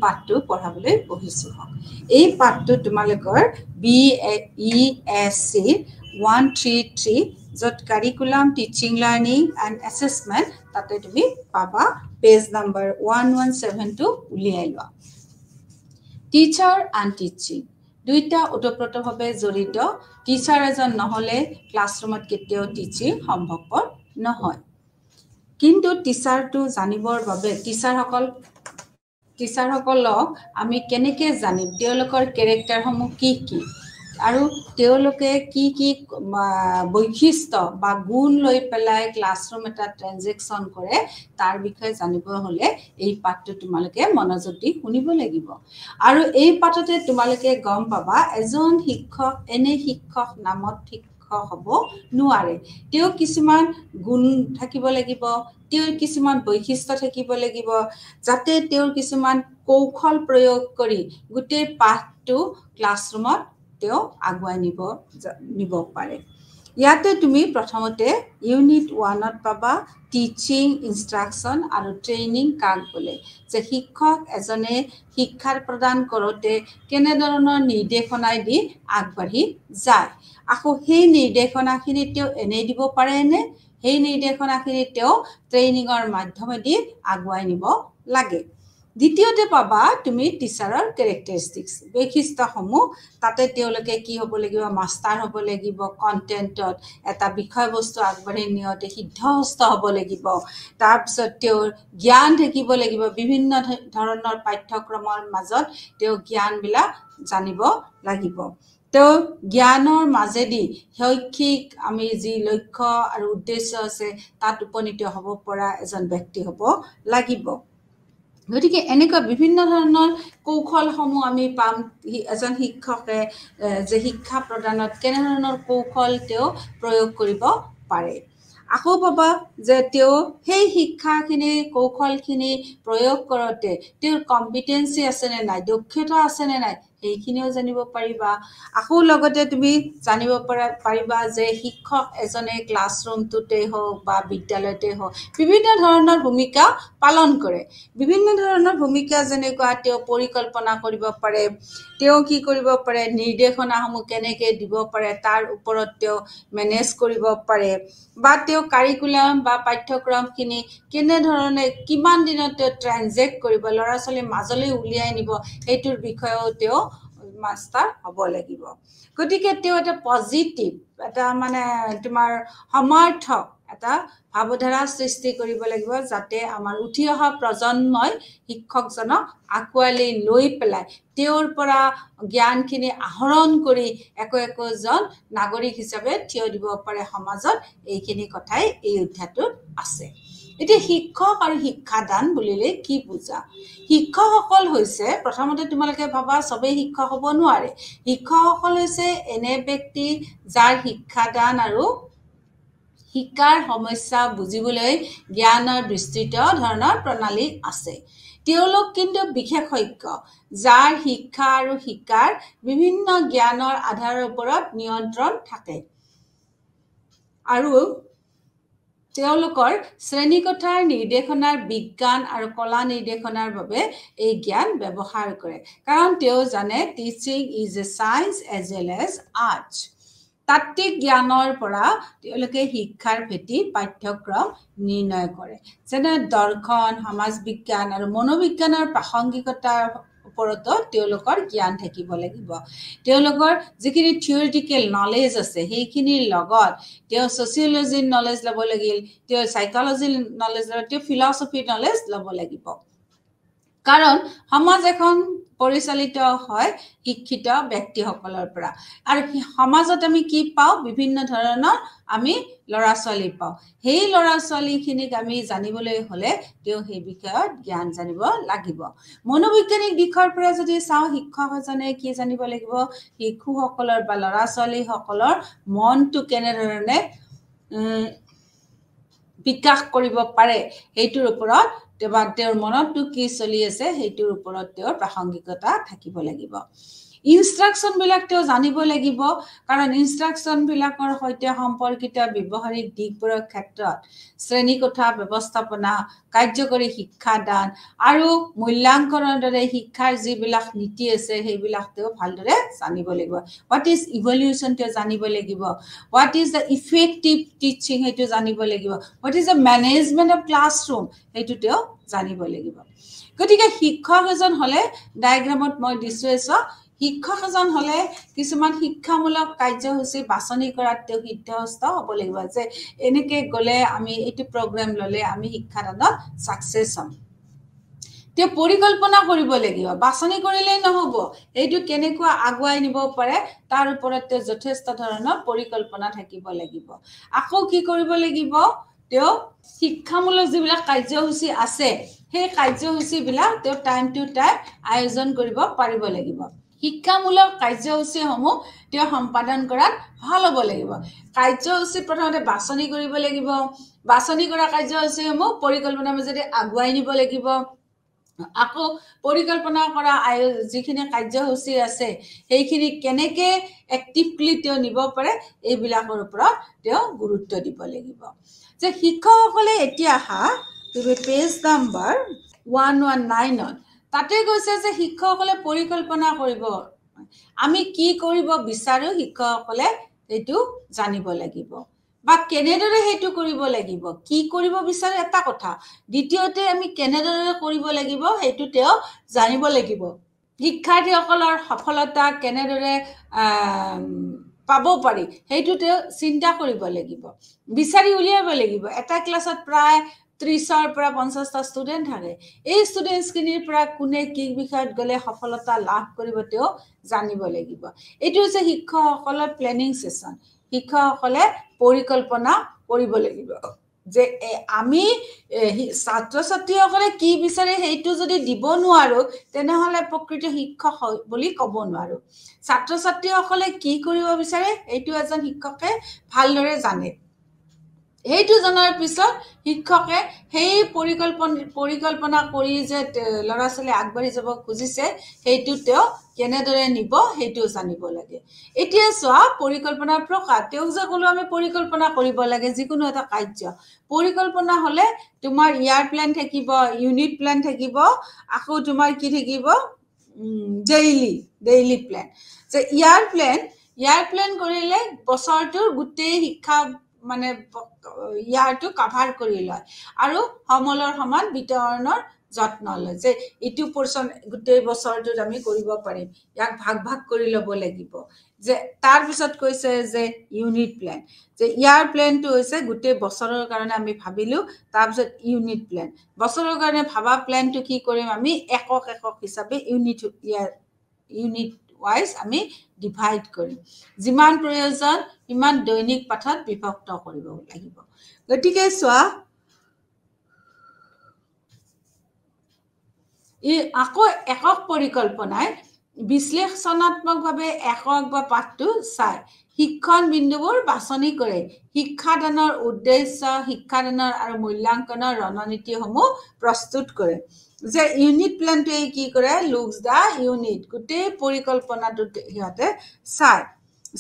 পাঠটো পঢ়াবলৈ বহিছো এই পাঠটো তোমালোকৰ BESC 133 যত curriculum teaching learning and assessment তাতে তুমি পাবা পেজ নাম্বাৰ 1172 উলিয়াই লোৱা টিচাৰ এণ্ড টিচিং দুইটা ওতপ্ৰোতভাৱে জড়িত টিচাৰ এজন নহলে ক্লাছৰুমত কেতিয়াও টিচিং সম্ভৱপৰ নহয় কিন্তু টিচাৰটো জানিবৰ বাবে টিচাৰসকলক আমি কেনেকৈ জানিম তেওঁলোকৰ কেৰেক্টাৰসমূহ কি কি আৰু তেওঁলোকে কি কি বৈশিষ্ট্য বা গুণ লৈ পেলাই ক্লাছৰুম এটা ট্ৰানজেকচন কৰে তাৰ বিষয়ে জানিব হলে এই পাঠটো তোমালোকে মনোযোগ দি শুনিব লাগিব আৰু এই পাঠতে তোমালোকে গম পাবা এজন শিক্ষক এনে শিক্ষক নামত হ'ব নোৱাৰে তেওঁ কিছুমান গুণ থাকিব লাগিব তেওঁৰ কিছুমান বৈশিষ্ট্য থাকিব লাগিব যাতে তেওঁৰ কিছুমান কৌশল প্ৰয়োগ কৰি গোটেই পাঠটো ক্লাছৰুমত তেওঁ আগুৱাই নিব পাৰে ইয়াতে তুমি প্ৰথমতে ইউনিট 1ত পাবা টিচিং ইনষ্ট্ৰাকচন আৰু ট্ৰেইনিং কাক বোলে যে শিক্ষক এজনে শিক্ষাৰ প্ৰদান কৰোতে কেনে ধৰণৰ নিৰ্দেশনাই দি আগবাঢ়ি যায় আকৌ সেই নিৰ্দেশনাখিনি তেওঁ এনে দিব পাৰেনে সেই নিৰ্দেশনাখিনি তেওঁ ট্ৰেইনিঙৰ মাধ্যমেদি আগুৱাই নিব লাগে দ্বিতীয়তে পাবা তুমি টিচাৰৰ কেৰেক্টাৰিষ্টিক্স বৈশিষ্ট্যসমূহ তাতে তেওঁলোকে কি হ'ব লাগিব মাষ্টাৰ হ'ব লাগিব কন্টেন্টত এটা বিষয়বস্তু আগবাঢ়ি নিয়তে সিদ্ধহস্ত হ'ব লাগিব তাৰপিছত তেওঁৰ জ্ঞান থাকিব লাগিব বিভিন্ন ধৰণৰ পাঠ্যক্ৰমৰ মাজত তেওঁ জ্ঞানবিলাক জানিব লাগিব তো জ্ঞানৰ মাজেদি শৈক্ষিক আমি যি লক্ষ্য আৰু উদ্দেশ্য আছে তাত উপনীত হ'ব পৰা এজন ব্যক্তি হ'ব লাগিব গতিকে এনেকুৱা বিভিন্ন ধৰণৰ কৌশলসমূহ আমি পাম এজন শিক্ষকে যে শিক্ষা প্ৰদানত কেনে ধৰণৰ কৌশল তেওঁ প্ৰয়োগ কৰিব পাৰে আকৌ পাবা যে তেওঁ সেই শিক্ষাখিনি কৌশলখিনি প্ৰয়োগ কৰোতে তেওঁৰ কম্পিটেন্সি আছে নে নাই দক্ষতা আছে নে নাই সেইখিনিও জানিব পাৰিবা আকৌ লগতে তুমি জানিব পাৰিবা যে শিক্ষক এজনে ক্লাছৰুমটোতে হওক বা বিদ্যালয়তে হওক বিভিন্ন ধৰণৰ ভূমিকা পালন কৰে বিভিন্ন ধৰণৰ ভূমিকা যেনেকুৱা তেওঁ পৰিকল্পনা কৰিব পাৰে তেওঁ কি কৰিব পাৰে নিৰ্দেশনাসমূহ কেনেকৈ দিব পাৰে তাৰ ওপৰত তেওঁ মেনেজ কৰিব পাৰে বা তেওঁ কাৰিকুলাম বা পাঠ্যক্ৰমখিনি কেনে ধৰণে কিমান দিনত তেওঁ ট্ৰানজেক্ট কৰিব ল'ৰা ছোৱালীৰ মাজলৈ উলিয়াই নিব এইটোৰ বিষয়েও তেওঁ মাষ্টাৰ হ'ব লাগিব গতিকে তেওঁ এটা পজিটিভ এটা মানে তোমাৰ সমৰ্থক এটা ভাৱধাৰা সৃষ্টি কৰিব লাগিব যাতে আমাৰ উঠি অহা প্ৰজন্মই শিক্ষকজনক আঁকোৱালি লৈ পেলাই তেওঁৰ পৰা জ্ঞানখিনি আহৰণ কৰি একোজন নাগৰিক হিচাপে থিয় দিব পাৰে সমাজত এইখিনি কথাই এই অধ্যায়টোত আছে এতিয়া শিক্ষক আৰু শিক্ষাদান বুলিলে কি বুজা শিক্ষকসকল হৈছে প্ৰথমতে তোমালোকে ভাবা সবেই শিক্ষক হ'ব নোৱাৰে শিক্ষকসকল হৈছে এনে ব্যক্তি যাৰ শিক্ষাদান আৰু শিকাৰ সমস্যা বুজিবলৈ জ্ঞানৰ বিস্তৃত ধৰণৰ প্ৰণালী আছে তেওঁলোক কিন্তু বিশেষজ্ঞ যাৰ শিক্ষা আৰু শিকাৰ বিভিন্ন জ্ঞানৰ আধাৰৰ ওপৰত নিয়ন্ত্ৰণ থাকে আৰু তেওঁলোকৰ শ্ৰেণীকোঠাৰ নিৰ্দেশনাৰ বিজ্ঞান আৰু কলা নিৰ্দেশনাৰ বাবে এই জ্ঞান ব্যৱহাৰ কৰে কাৰণ তেওঁ জানে teaching is a science as well as art তাত্ত্বিক জ্ঞানৰ পৰা তেওঁলোকে শিক্ষাৰ ভেটি পাঠ্যক্ৰম নিৰ্ণয় কৰে যেনে দৰ্শন সমাজ বিজ্ঞান আৰু মনোবিজ্ঞানৰ প্ৰাসংগিকতাৰ ওপৰতো তেওঁলোকৰ জ্ঞান থাকিব লাগিব তেওঁলোকৰ যিখিনি থিওৰিটিকেল নলেজ আছে সেইখিনিৰ লগত তেওঁ ছচিয়লজিৰ নলেজ ল'ব লাগিল তেওঁ সাইকোলজিৰ নলেজ ল'ব তেওঁ ফিলচফিৰ নলেজ ল'ব লাগিব কাৰণ সমাজ এখন পৰিচালিত হয় শিক্ষিত ব্যক্তিসকলৰ পৰা আৰু সমাজত আমি কি পাওঁ বিভিন্ন ধৰণৰ আমি ল'ৰা ছোৱালী পাওঁ সেই ল'ৰা ছোৱালীখিনিক আমি জানিবলৈ হ'লে তেওঁ সেই বিষয়ত জ্ঞান জানিব লাগিব মনোবৈজ্ঞানিক দিশৰ পৰা যদি চাওঁ শিক্ষক এজনে কি জানিব লাগিব শিশুসকলৰ বা ল'ৰা ছোৱালীসকলৰ মনটো কেনেধৰণে বিকাশ কৰিব পাৰে এইটোৰ ওপৰত তেওঁৰ মনতটো কি চলি আছে সেইটোৰ ওপৰত তেওঁৰ প্ৰাসংগিকতা থাকিব লাগিব ইনষ্ট্ৰাকচন বিলাক তেওঁ জানিব লাগিব কাৰণ ইনষ্ট্ৰাকচন বিলাকৰ সৈতে সম্পৰ্কিত ব্যৱহাৰিক দিশবোৰৰ ক্ষেত্ৰত শ্ৰেণীকোঠা ব্যৱস্থাপনা কাৰ্যকৰী শিক্ষাদান আৰু মূল্যাংকনৰ দৰে শিক্ষাৰ যিবিলাক নীতি আছে সেইবিলাক তেওঁ ভালদৰে জানিব লাগিব হোৱাট ইজ ইভলিউচন তেওঁ জানিব লাগিব what is the effective teaching সেইটো জানিব লাগিব what is the management of classroom সেইটো তেওঁ জানিব লাগিব গতিকে শিক্ষক এজন হলে ডায়াগ্ৰামত মই দিছো শিক্ষক এজন হলে কিছুমান শিক্ষামূলক কাৰ্যসূচী বাছনি কৰাত তেওঁ সিদ্ধহস্ত হ'ব লাগিব যে এনেকে গলে আমি এইটো প্ৰগ্ৰাম ললে আমি শিক্ষাদানত সাকসেস হ'ম তেওঁ পৰিকল্পনা কৰিব লাগিব বাছনি কৰিলেই নহব এইটো কেনেকুৱা আগুৱাই নিব পাৰে তাৰ ওপৰত তেওঁ যথেষ্ট ধৰণৰ পৰিকল্পনা থাকিব লাগিব আকৌ কি কৰিব লাগিব তেওঁ শিক্ষামূলক যিবিলাক কাৰ্যসূচী আছে সেই কাৰ্যসূচী বিলাক তেওঁ টাইম টু টাইম আয়োজন কৰিব পাৰিব লাগিব শিক্ষামূলক কাৰ্যসূচীসমূহ তেওঁ সম্পাদন কৰাত ভাল হ'ব লাগিব কাৰ্যসূচী প্ৰথমতে বাছনি কৰিব লাগিব বাছনি কৰা কাৰ্যসূচীসমূহ পৰিকল্পনাৰ মাজেৰে আগুৱাই নিব লাগিব আকৌ পৰিকল্পনা কৰা যিখিনি কাৰ্যসূচী আছে সেইখিনি কেনেকে এক্টিভলি তেওঁ নিব পাৰে এইবিলাকৰ ওপৰত তেওঁ গুৰুত্ব দিব লাগিব যে শিক্ষকসকলে এতিয়া আহা পেজ নাম্বাৰ 119 তাতে কৈছে যে শিক্ষকসকলে পৰিকল্পনা কৰিব আমি কি কৰিব বিচাৰো শিক্ষকসকলে এইটো জানিব লাগিব বা কেনেদৰে হেতু কৰিব লাগিব কি কৰিব বিচাৰে এটা কথা দ্বিতীয়তে আমি কেনেদৰে কৰিব লাগিব হেতু তেও জানিব লাগিব শিক্ষাৰ্থীসকলৰ সফলতা কেনেদৰে পাব পাৰি হেতু তেও চিন্তা কৰিব লাগিব বিচাৰি উলিয়াব লাগিব এটা ক্লাছত প্ৰায় 30 পৰা 50টা ষ্টুডেন্ট থাকে এই ষ্টুডেন্টস কিনিৰ পৰা কোনে কি বিষয়ত গলে সফলতা লাভ কৰিব তেও জানিব লাগিব এটো হৈছে শিক্ষকসকলৰ প্লেনিং সেশন শিক্ষকসকলে পৰিকল্পনা কৰিব লাগিব যে আমি ছাত্ৰ ছাত্ৰীসকলে কি বিচাৰে হেতু যদি দিব নোৱাৰো তেনেহলে প্ৰকৃত শিক্ষক বুলি ক'ব নোৱাৰো ছাত্ৰ ছাত্ৰীসকলে কি কৰিব বিচাৰে এইটো এজন শিক্ষকে ভালদৰে জানে এইটো জনাৰ পিছত শিক্ষকে সেই পৰিকল্পনা কৰি যে লৰা ছোৱালী আগবাঢ়ি যাব খুজিছে হেতু তেও কেনেদৰে নিব হেতু জানিব লাগে এতিয়া সোৱা পৰিকল্পনাৰ প্ৰকাৰ তেও যে কলো আমি পৰিকল্পনা কৰিব লাগে যিকোনো এটা কাৰ্য পৰিকল্পনা হলে তোমাৰ ইয়াৰ প্ল্যান থাকিব ইউনিট প্ল্যান থাকিব আকৌ তোমাৰ কি থাকিব ডেইলি প্ল্যান যে ইয়াৰ প্ল্যান কৰিলে বছৰটোৰ গোটেই শিক্ষা মানে ইয়াৰটো কভাৰ কৰি লয় আৰু সমলৰ সমান বিতৰণৰ যত্ন লয় যে ইটো পোৰশন গোটেই বছৰটোত আমি কৰিব পাৰিম ইয়াক ভাগ কৰি লব লাগিব যে তাৰ পিছত কৈছে যে ইউনিট প্ল্যান যে ইয়াৰ প্ল্যানটো হৈছে গোটেই বছৰৰ কাৰণে আমি ভাবিলো তাৰ পিছত ইউনিট প্ল্যান বছৰৰ কাৰণে ভাবা প্ল্যানটো কি কৰিম আমি একক হিচাপে ইউনিট ওয়াইজ আমি ডিভাইড কৰিম যিমান প্ৰয়োজন ইমান দৈনিক পাঠত বিভক্ত কৰিব লাগিব গতিকে সোৱা আকৌ একক পৰিকল্পনায় বিশ্লেষণাত্মকভাৱে একক বা পাঠটো চাই শিক্ষণ বিন্দুবোৰ বাছনি কৰে শিক্ষাদানৰ উদ্দেশ্য শিক্ষাদানৰ আৰু মূল্যাংকনৰ ৰণনীতিসমূহ প্ৰস্তুত কৰে যে ইউনিট প্ল্যানটো কি কৰে লুকস দা ইউনিট গোটেই পৰিকল্পনাটো হিয়াতে চাই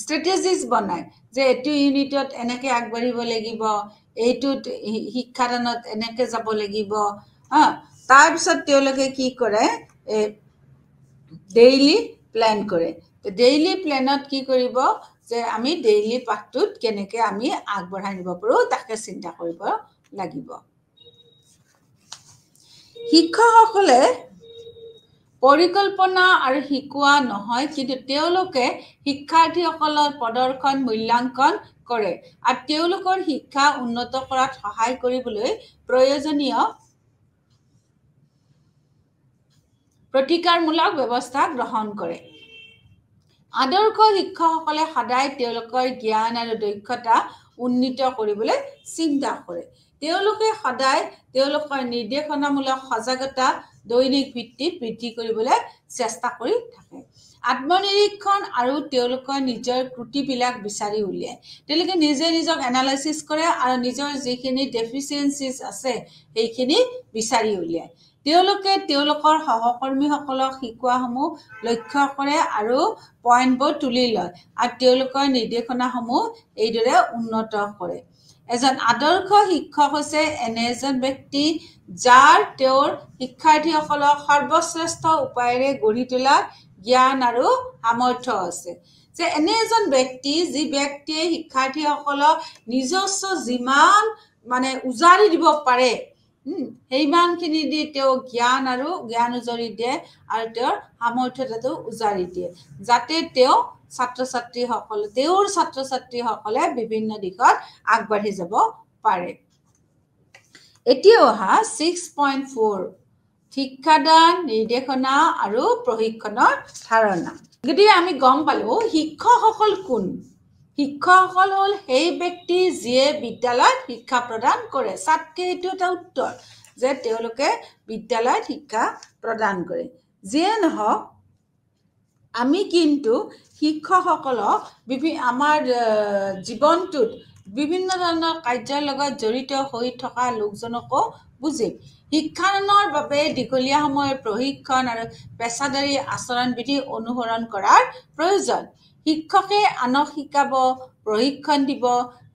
স্ট্ৰেটেজিজ বনায় যে এটো ইউনিটত এনেকে আগবাঢ়িব লাগিব এইটোত শিক্ষাদানত এনেকে যাব লাগিব তাৰ পিছত তেওঁলোকে কি কৰে ডেইলি প্ল্যান কৰে ডেইলি প্ল্যানত কি কৰিব যে আমি ডেইলি পাঠটোত কেনেকে আমি আগবঢ়াই নিব পাৰো তাকে চিন্তা কৰিব লাগিব শিক্ষকসকলে পৰিকল্পনা আৰু শিকোৱা নহয় কিন্তু তেওঁলোকে শিক্ষাৰ্থীসকলৰ প্ৰদৰ্শন মূল্যাংকন কৰে আৰু তেওঁলোকৰ শিক্ষা উন্নত কৰাত সহায় কৰিবলৈ প্ৰয়োজনীয় প্ৰতিকাৰমূলক ব্যৱস্থা গ্ৰহণ কৰে আদৰ্শ শিক্ষকসকলে সদায় তেওঁলোকৰ জ্ঞান আৰু দক্ষতা উন্নীত কৰিবলৈ চিন্তা কৰে তেওঁলোকে সদায় তেওঁলোকৰ নিৰ্দেশনামূলক সজাগতা দৈনিক ভিত্তিত বৃদ্ধি কৰিবলৈ চেষ্টা কৰি থাকে। আত্মনিৰীক্ষণ আৰু তেওঁলোকৰ নিজৰ ত্ৰুটিবিলাক বিচাৰি উলিয়ায়। তেওঁলোকে নিজে নিজক এনালাইচিছ কৰে আৰু নিজৰ যিখিনি ডেফিচিয়েঞ্চিজ আছে সেইখিনি বিচাৰি উলিয়ায়। তেওঁলোকে তেওঁলোকৰ সহকৰ্মীসকলক শিকোৱাসমূহ লক্ষ্য কৰে আৰু পইণ্টবোৰ তুলি লয় আৰু তেওঁলোকৰ নিৰ্দেশনাসমূহ এইদৰে উন্নত কৰে। এজন আদৰ্শ শিক্ষক হৈছে এনে এজন ব্যক্তি যাৰ তেওঁৰ শিক্ষাৰ্থীসকলক সৰ্বশ্ৰেষ্ঠ উপায়েৰে গঢ়ি তোলা জ্ঞান আৰু সামৰ্থ্য আছে। যে এনে এজন ব্যক্তি যি ব্যক্তিয়ে শিক্ষাৰ্থীসকলক নিজস্ব যিমান উজাৰি দিব পাৰে সেইমানখিনি দি তেওঁ জ্ঞান উজাৰি দিয়ে আৰু তেওঁৰ সামৰ্থ্যতাটো উজাৰি দিয়ে, যাতে তেওঁৰ ছাত্ৰ ছাত্ৰীসকলে বিভিন্ন দিশত আগবাঢ়ি যাব পাৰে। এতিয়া অহা 6.4 শিক্ষাদান, নিৰ্দেশনা আৰু প্ৰশিক্ষণৰ ধাৰণা। গতিকে আমি গম পালো শিক্ষকসকল কোন? শিক্ষকসকল হ'ল সেই ব্যক্তি যিয়ে বিদ্যালয়ত শিক্ষা প্ৰদান কৰে। ছাত্ৰে এইটো এটা উত্তৰ যে তেওঁলোকে বিদ্যালয়ত শিক্ষা প্ৰদান কৰে। যিয়ে নহওক আমি কিন্তু শিক্ষকসকলক আমাৰ জীৱনটোত বিভিন্ন ধৰণৰ কাৰ্যৰ লগত জড়িত হৈ থকা লোকজনকো বুজিম। শিক্ষাদানৰ বাবে দীঘলীয়া সময়ৰ প্ৰশিক্ষণ আৰু পেছাদাৰী আচৰণবিধি অনুসৰণ কৰাৰ প্ৰয়োজন। শিক্ষকে আনক শিকাব, প্ৰশিক্ষণ দিব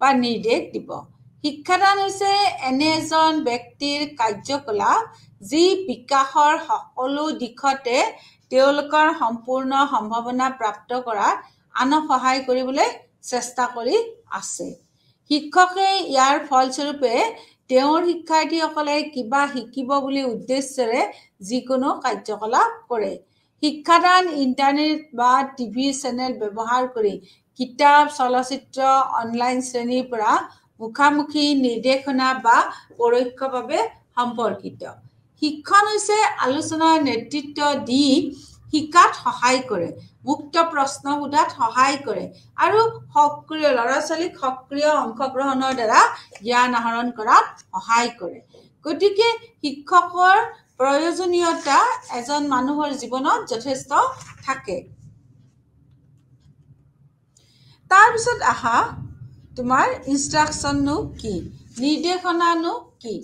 বা নিৰ্দেশ দিব। শিক্ষাদান হৈছে এনে এজন ব্যক্তিৰ কাৰ্যকলাপ যি বিকাশৰ সকলো দিশতে তেওঁলোকৰ সম্পূৰ্ণ সম্ভাৱনা প্ৰাপ্ত কৰাত আনক সহায় কৰিবলৈ চেষ্টা কৰি আছে। শিক্ষকে ইয়াৰ ফলস্বৰূপে তেওঁৰ শিক্ষাৰ্থীসকলে কিবা শিকিব বুলি উদ্দেশ্যেৰে যিকোনো কাৰ্যকলাপ কৰে। শিক্ষাদান ইণ্টাৰনেট বা টিভি চেনেল ব্যৱহাৰ কৰি কিতাপ, চলচ্চিত্ৰ, অনলাইন শ্ৰেণীৰ পৰা মুখামুখি নিৰ্দেশনা বা পৰোক্ষভাৱে সম্পৰ্কিত। শিক্ষণ হৈছে আলোচনাৰ নেতৃত্ব দি শিকাত সহায় কৰে, মুক্ত প্ৰশ্ন সোধাত সহায় কৰে আৰু ল'ৰা-ছোৱালীক সক্ৰিয় অংশগ্ৰহণৰ দ্বাৰা জ্ঞান আহৰণ কৰাত সহায় কৰে। গতিকে শিক্ষকৰ প্ৰয়োজনীয়তা এজন মানুহৰ জীৱনত যথেষ্ট থাকে। তাৰপিছত আহা তোমাৰ ইনষ্ট্ৰাকশ্যননো কি, নিৰ্দেশনানো কি?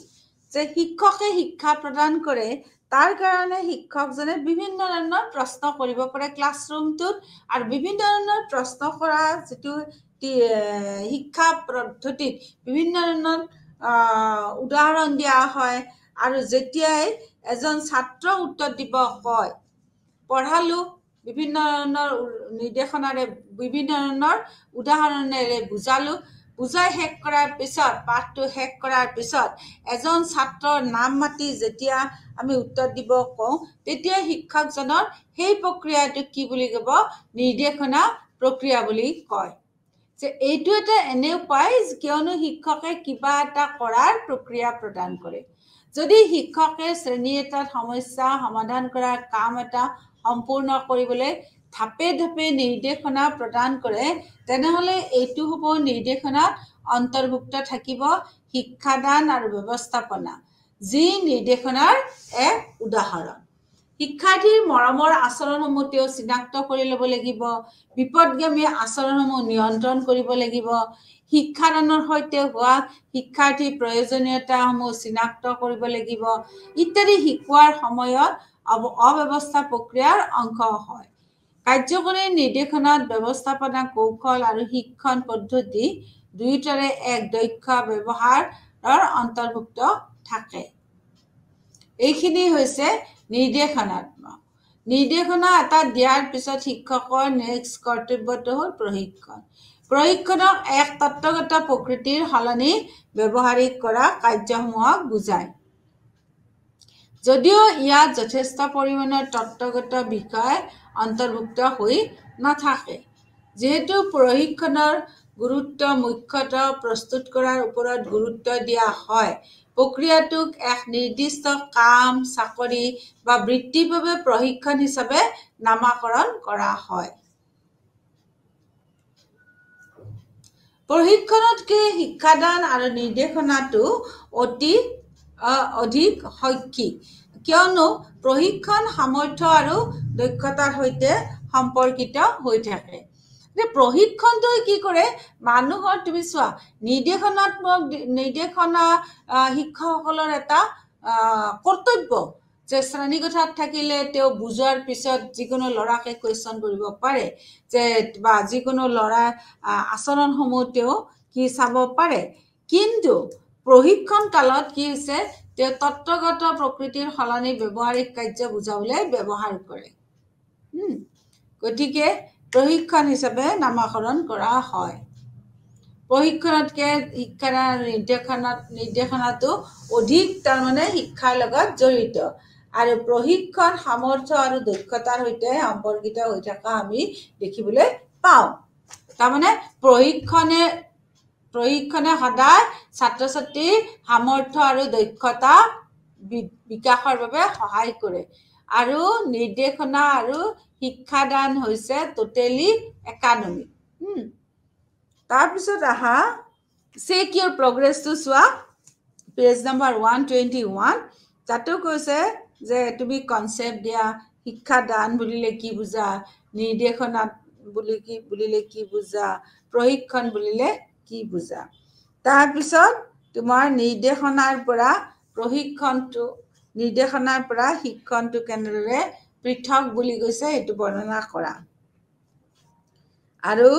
যে শিক্ষকে শিক্ষা প্ৰদান কৰে, তাৰ কাৰণে শিক্ষকজনে বিভিন্ন ধৰণৰ প্ৰশ্ন কৰিব পাৰে ক্লাছৰুমটোত, আৰু বিভিন্ন ধৰণৰ প্ৰশ্ন কৰা যিটো শিক্ষা পদ্ধতিত বিভিন্ন ধৰণৰ উদাহৰণ দিয়া হয়। আৰু যেতিয়াই এজন ছাত্ৰক উত্তৰ দিব কয়, পঢ়ালো বিভিন্ন ধৰণৰ নিৰ্দেশনাৰে, বিভিন্ন ধৰণৰ উদাহৰণেৰে বুজাই শেষ কৰাৰ পিছত, পাঠটো শেষ কৰাৰ পিছত এজন ছাত্ৰৰ নাম মাতি যেতিয়া আমি উত্তৰ দিব কওঁ, তেতিয়া শিক্ষকজনৰ সেই প্ৰক্ৰিয়াটোক কি বুলি ক'ব? নিৰ্দেশনা প্ৰক্ৰিয়া বুলি কয়। যে এইটো এটা এনে উপায় কিয়নো শিক্ষকে কিবা এটা কৰাৰ প্ৰক্ৰিয়া প্ৰদান কৰে। যদি শিক্ষকে শ্ৰেণী এটাত সমস্যা সমাধান কৰাৰ কাম এটা সম্পূৰ্ণ কৰিবলৈ ধাপে ধাপে নিৰ্দেশনা প্ৰদান কৰে, তেনেহ'লে এইটো হ'ব নিৰ্দেশনাত অন্তৰ্ভুক্ত থাকিব শিক্ষাদান আৰু ব্যৱস্থাপনা, যি নিৰ্দেশনাৰ এক উদাহৰণ। শিক্ষাৰ্থীৰ মৰমৰ আচৰণসমূহ তেওঁ চিনাক্ত কৰি ল'ব লাগিব, বিপদগামী আচৰণসমূহ নিয়ন্ত্ৰণ কৰিব লাগিব, শিক্ষাদানৰ সৈতে হোৱা শিক্ষাৰ্থীৰ প্ৰয়োজনীয়তাসমূহ চিনাক্ত কৰিব লাগিব ইত্যাদি শিকোৱাৰ সময়ত অব্যৱস্থা প্ৰক্ৰিয়াৰ অংশ হয়। কাৰ্যকৰী নিৰ্দেশনাত ব্যৱস্থাপনা কৌশল আৰু শিক্ষণ পদ্ধতি দুয়োটাৰে এক দক্ষ ব্যৱহাৰৰ অন্তৰ্ভুক্ত থাকে। এইখিনি হৈছে নিৰ্দেশনাত্মক। নিৰ্দেশনা এটা দিয়াৰ পিছত শিক্ষকৰ নেক্সট কৰ্তব্যটো হ'ল প্ৰশিক্ষণ। প্ৰশিক্ষণক এক তত্ত্বগত প্ৰকৃতিৰ সলনি ব্যৱহাৰিক কৰা কাৰ্যসমূহক বুজায়। যদিও ইয়াত যথেষ্ট পৰিমাণৰ তত্ত্বগত বিষয় অন্তৰ্ভুক্ত হৈ নাথাকে। যিহেতু প্ৰশিক্ষণৰ গুৰুত্ব মুখ্যতঃ প্ৰস্তুত কৰাৰ ওপৰত গুৰুত্ব দিয়া হয়, প্ৰক্ৰিয়াটোক এক নিৰ্দিষ্ট কাম, চাকৰি বা বৃত্তিৰ বাবে প্ৰশিক্ষণ হিচাপে নামাকৰণ কৰা হয়। প্ৰশিক্ষণতকৈ শিক্ষাদান আৰু নিৰ্দেশনাটো অধিক শৈক্ষিক, কিয়নো প্ৰশিক্ষণ সামৰ্থ্য আৰু দক্ষতাৰ সৈতে সম্পৰ্কিত হৈ থাকে। প্ৰশিক্ষণটোৱে কি কৰে, মানুহৰ তুমি চোৱা নিৰ্দেশনা শিক্ষকসকলৰ এটা কৰ্তব্য যে শ্ৰেণীকোঠাত থাকিলে তেওঁ বুজোৱাৰ পিছত যিকোনো ল'ৰাকে কুৱেশ্যন কৰিব পাৰে, যে বা যিকোনো ল'ৰাৰ আচৰণসমূহ তেওঁ কি চাব পাৰে। কিন্তু প্ৰশিক্ষণ কালত কি হৈছে, তেওঁ তত্ত্বগত প্ৰকৃতিৰ সলনি ব্যৱহাৰিক কাৰ্য বুজাবলৈ ব্যৱহাৰ কৰে। গতিকে প্ৰশিক্ষণ হিচাপে নামাকৰণ কৰা হয়। প্ৰশিক্ষণতকৈ শিক্ষাদান নিৰ্দেশনাটো অধিক তাৰমানে শিক্ষাৰ লগত জড়িত, আৰু প্ৰশিক্ষণ সামৰ্থ্য আৰু দক্ষতাৰ সৈতে সম্পৰ্কিত হৈ থকা আমি দেখিবলৈ পাওঁ। তাৰমানে প্ৰশিক্ষণে সদায় ছাত্ৰ ছাত্ৰীৰ সামৰ্থ্য আৰু দক্ষতা বিকাশৰ বাবে সহায় কৰে, আৰু নিৰ্দেশনা আৰু শিক্ষাদান হৈছে টোটেলি একাডেমিক। তাৰপিছত আহা চেক ইউৰ প্ৰগ্ৰেছটো চোৱা, পেজ নম্বৰ 121, তাতো কৈছে যে তুমি কনচেপ্ট দিয়া, শিক্ষাদান বুলিলে কি বুজা, নিৰ্দেশনা বুলিলে কি বুজা, প্ৰশিক্ষণ বুলিলে কি বুজা। তাৰপিছত তোমাৰ নিৰ্দেশনাৰ পৰা শিক্ষণটো কেনেদৰে পৃথক বুলি কৈছে সেইটো বৰ্ণনা কৰা, আৰু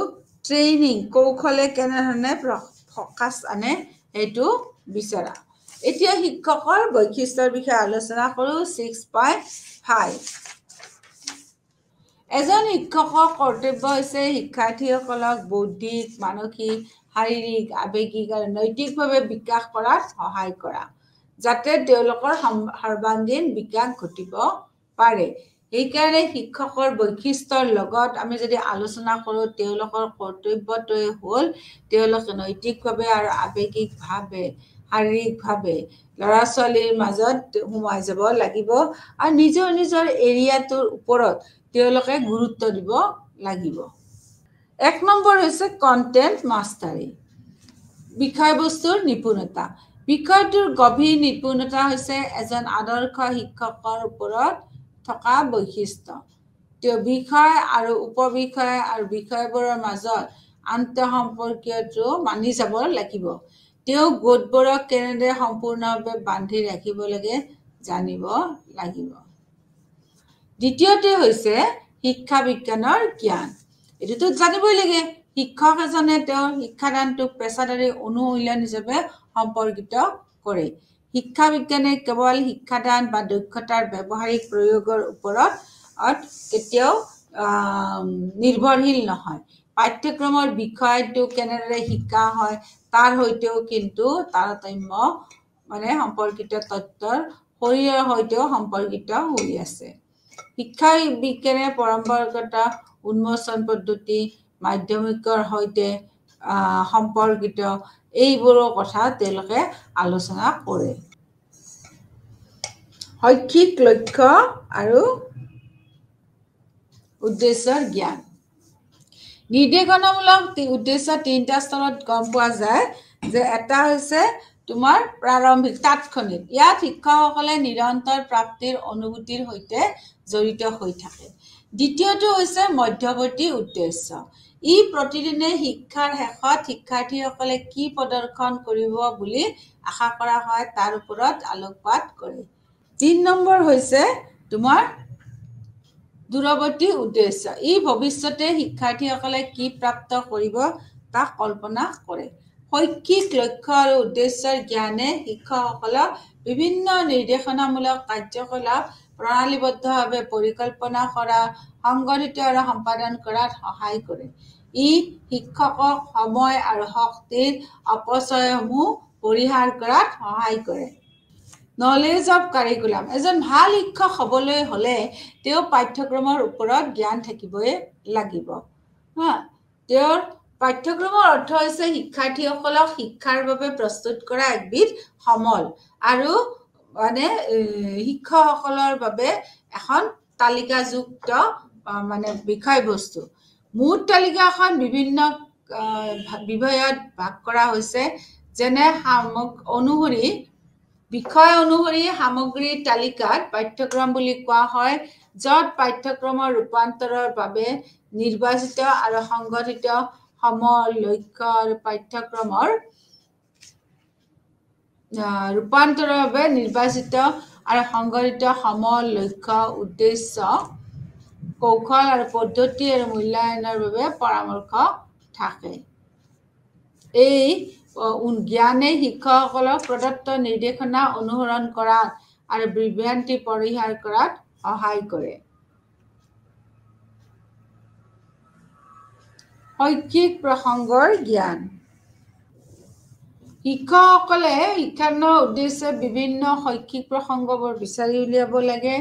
ট্ৰেইনিং কৌশলে কেনেধৰণে প্ৰকাশ আনে সেইটো বিচৰা। এতিয়া শিক্ষকৰ বৈশিষ্ট্যৰ বিষয়ে আলোচনা কৰোঁ। 6.5, এজন শিক্ষকৰ কৰ্তব্য হৈছে শিক্ষাৰ্থীসকলক বৌদ্ধিক, মানসিক, শাৰীৰিক, আৱেগিক আৰু নৈতিকভাৱে বিকাশ কৰাত সহায় কৰা, যাতে তেওঁলোকৰ সৰ্বাংগীন বিকাশ ঘটিব পাৰে। সেইকাৰণে শিক্ষকৰ বৈশিষ্ট্যৰ লগত আমি যদি আলোচনা কৰোঁ, তেওঁলোকৰ কৰ্তব্যটোৱে হ'ল তেওঁলোকে নৈতিকভাৱে আৰু আৱেগিকভাৱে, শাৰীৰিকভাৱে ল'ৰা ছোৱালীৰ মাজত সোমাই যাব লাগিব, আৰু নিজৰ এৰিয়াটোৰ ওপৰত তেওঁলোকে গুৰুত্ব দিব লাগিব। 1 নম্বৰ হৈছে কণ্টেণ্ট মাষ্টাৰী, বিষয়বস্তুৰ নিপুণতা। বিষয়টোৰ গভীৰ নিপুণতা হৈছে এজন আদৰ্শ শিক্ষকৰ ওপৰত থকা বৈশিষ্ট্য। তেওঁ বিষয় আৰু উপবিষয় আৰু বিষয়বোৰৰ মাজত আন্তঃসম্পৰ্কীয়টো মানি যাব লাগিব। তেওঁ গোটবোৰক কেনেদৰে সম্পূৰ্ণভাৱে বান্ধি ৰাখিব লাগে জানিব লাগিব। দ্বিতীয়তে হৈছে শিক্ষা বিজ্ঞানৰ জ্ঞান। এইটোতো জানিবই লাগে। শিক্ষক এজনে তেওঁৰ শিক্ষাদানটোক পেছাদাৰী অনুশীলন হিচাপে সম্পৰ্কিত কৰে। শিক্ষা বিজ্ঞানে কেৱল শিক্ষাদান বা দক্ষতাৰ ব্যৱহাৰিক প্ৰয়োগৰ ওপৰত কেতিয়াও নিৰ্ভৰশীল নহয়। পাঠ্যক্ৰমৰ বিষয়টো কেনেদৰে শিকা হয় তাৰ সৈতেও কিন্তু তাৰতম্য সম্পৰ্কিত তত্ত্বৰ শৰীৰৰ সৈতেও সম্পৰ্কিত হৈ আছে। শিক্ষা বিজ্ঞানে পৰম্পৰাগত উন্মোচন পদ্ধতি, মাধ্যমিকৰ সৈতে সম্পৰ্কিত এইবোৰৰ কথা তেওঁলোকে আলোচনা কৰে। শৈক্ষিক লক্ষ্য আৰু উদ্দেশ্যৰ জ্ঞান। নিৰ্দেশনামূলক উদ্দেশ্য 3টা স্তৰত গম পোৱা যায়, যে এটা হৈছে তোমাৰ প্ৰাৰম্ভিক তাৎক্ষণিক। ইয়াত শিক্ষকসকলে নিৰন্তৰ প্ৰাপ্তিৰ অনুভূতিৰ সৈতে জড়িত হৈ থাকে। দ্বিতীয়টো হৈছে মধ্যৱৰ্তী উদ্দেশ্য। ই প্ৰতিদিনে শিক্ষাৰ শেষত শিক্ষাৰ্থীসকলে কি প্ৰদৰ্শন কৰিব বুলি আশা কৰা হয় তাৰ ওপৰত আলোকপাত কৰে। 3 নম্বৰ হৈছে তোমাৰ দূৰৱৰ্তী উদ্দেশ্য। ই ভৱিষ্যতে শিক্ষাৰ্থীসকলে কি প্ৰাপ্ত কৰিব তাক কল্পনা কৰে। শৈক্ষিক লক্ষ্য আৰু উদ্দেশ্যৰ জ্ঞানে শিক্ষকসকলক বিভিন্ন নিৰ্দেশনামূলক কাৰ্যকলাপ প্ৰণালীবদ্ধভাৱে পৰিকল্পনা কৰা, সংগঠিত আৰু সম্পাদন কৰাত সহায় কৰে। ই শিক্ষকক সময় আৰু শক্তিৰ অপচয়সমূহ পৰিহাৰ কৰাত সহায় কৰে। Knowledge of curriculum. এজন ভাল শিক্ষক হ'বলৈ হ'লে তেওঁ পাঠ্যক্ৰমৰ ওপৰত জ্ঞান থাকিবই লাগিব। তেওঁৰ পাঠ্যক্ৰমৰ অৰ্থ হৈছে শিক্ষাৰ্থীসকলক শিক্ষাৰ বাবে প্ৰস্তুত কৰা একবিধ সমল, আৰু শিক্ষকসকলৰ বাবে এখন তালিকাযুক্ত বিষয়বস্তু। মুঠ তালিকাখন বিভিন্ন বিভাগত ভাগ কৰা হৈছে যেনে অনুসৰি বিষয় অনুসৰি সামগ্ৰীৰ তালিকাত পাঠ্যক্ৰম বুলি কোৱা হয় য'ত পাঠ্যক্ৰমৰ ৰূপান্তৰৰ বাবে নিৰ্বাচিত আৰু সংগঠিত লক্ষ্য আৰু পাঠ্যক্ৰমৰ ৰূপান্তৰৰ বাবে নিৰ্বাচিত আৰু সংগঠিত লক্ষ্য উদ্দেশ্য কৌশল আৰু পদ্ধতি আৰু মূল্যায়নৰ বাবে পৰামৰ্শ থাকে এই জ্ঞানে শিক্ষকসকলক প্ৰদত্ত নিৰ্দেশনা অনুসৰণ কৰাত আৰু বিভ্ৰান্তি পৰিহাৰ কৰাত সহায় কৰে শৈক্ষিক প্ৰসংগৰ জ্ঞান শিক্ষকসকলে শিক্ষাদানৰ উদ্দেশ্যে বিভিন্ন শৈক্ষিক প্ৰসংগবোৰ বিচাৰি উলিয়াব লাগে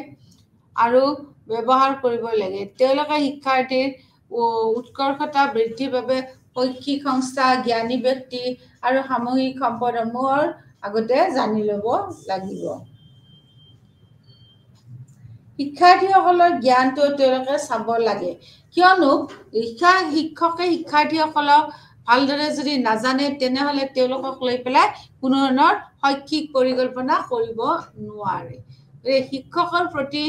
আৰু ব্যৱহাৰ কৰিব লাগে তেওঁলোকে শিক্ষাৰ্থীৰ উৎকৰ্ষতা বৃদ্ধিৰ বাবে শৈক্ষিক সংস্থা জ্ঞানী ব্যক্তি আৰু সামূহিক সম্পদসমূহৰ আগতে জানি ল'ব লাগিব শিক্ষাৰ্থীসকলৰ জ্ঞানটো তেওঁলোকে চাব লাগে কিয়নো শিক্ষকে শিক্ষাৰ্থীসকলক ভালদৰে যদি নাজানে তেনেহ'লে তেওঁলোকক লৈ পেলাই কোনো ধৰণৰ শৈক্ষিক পৰিকল্পনা কৰিব নোৱাৰে শিক্ষকৰ প্ৰতি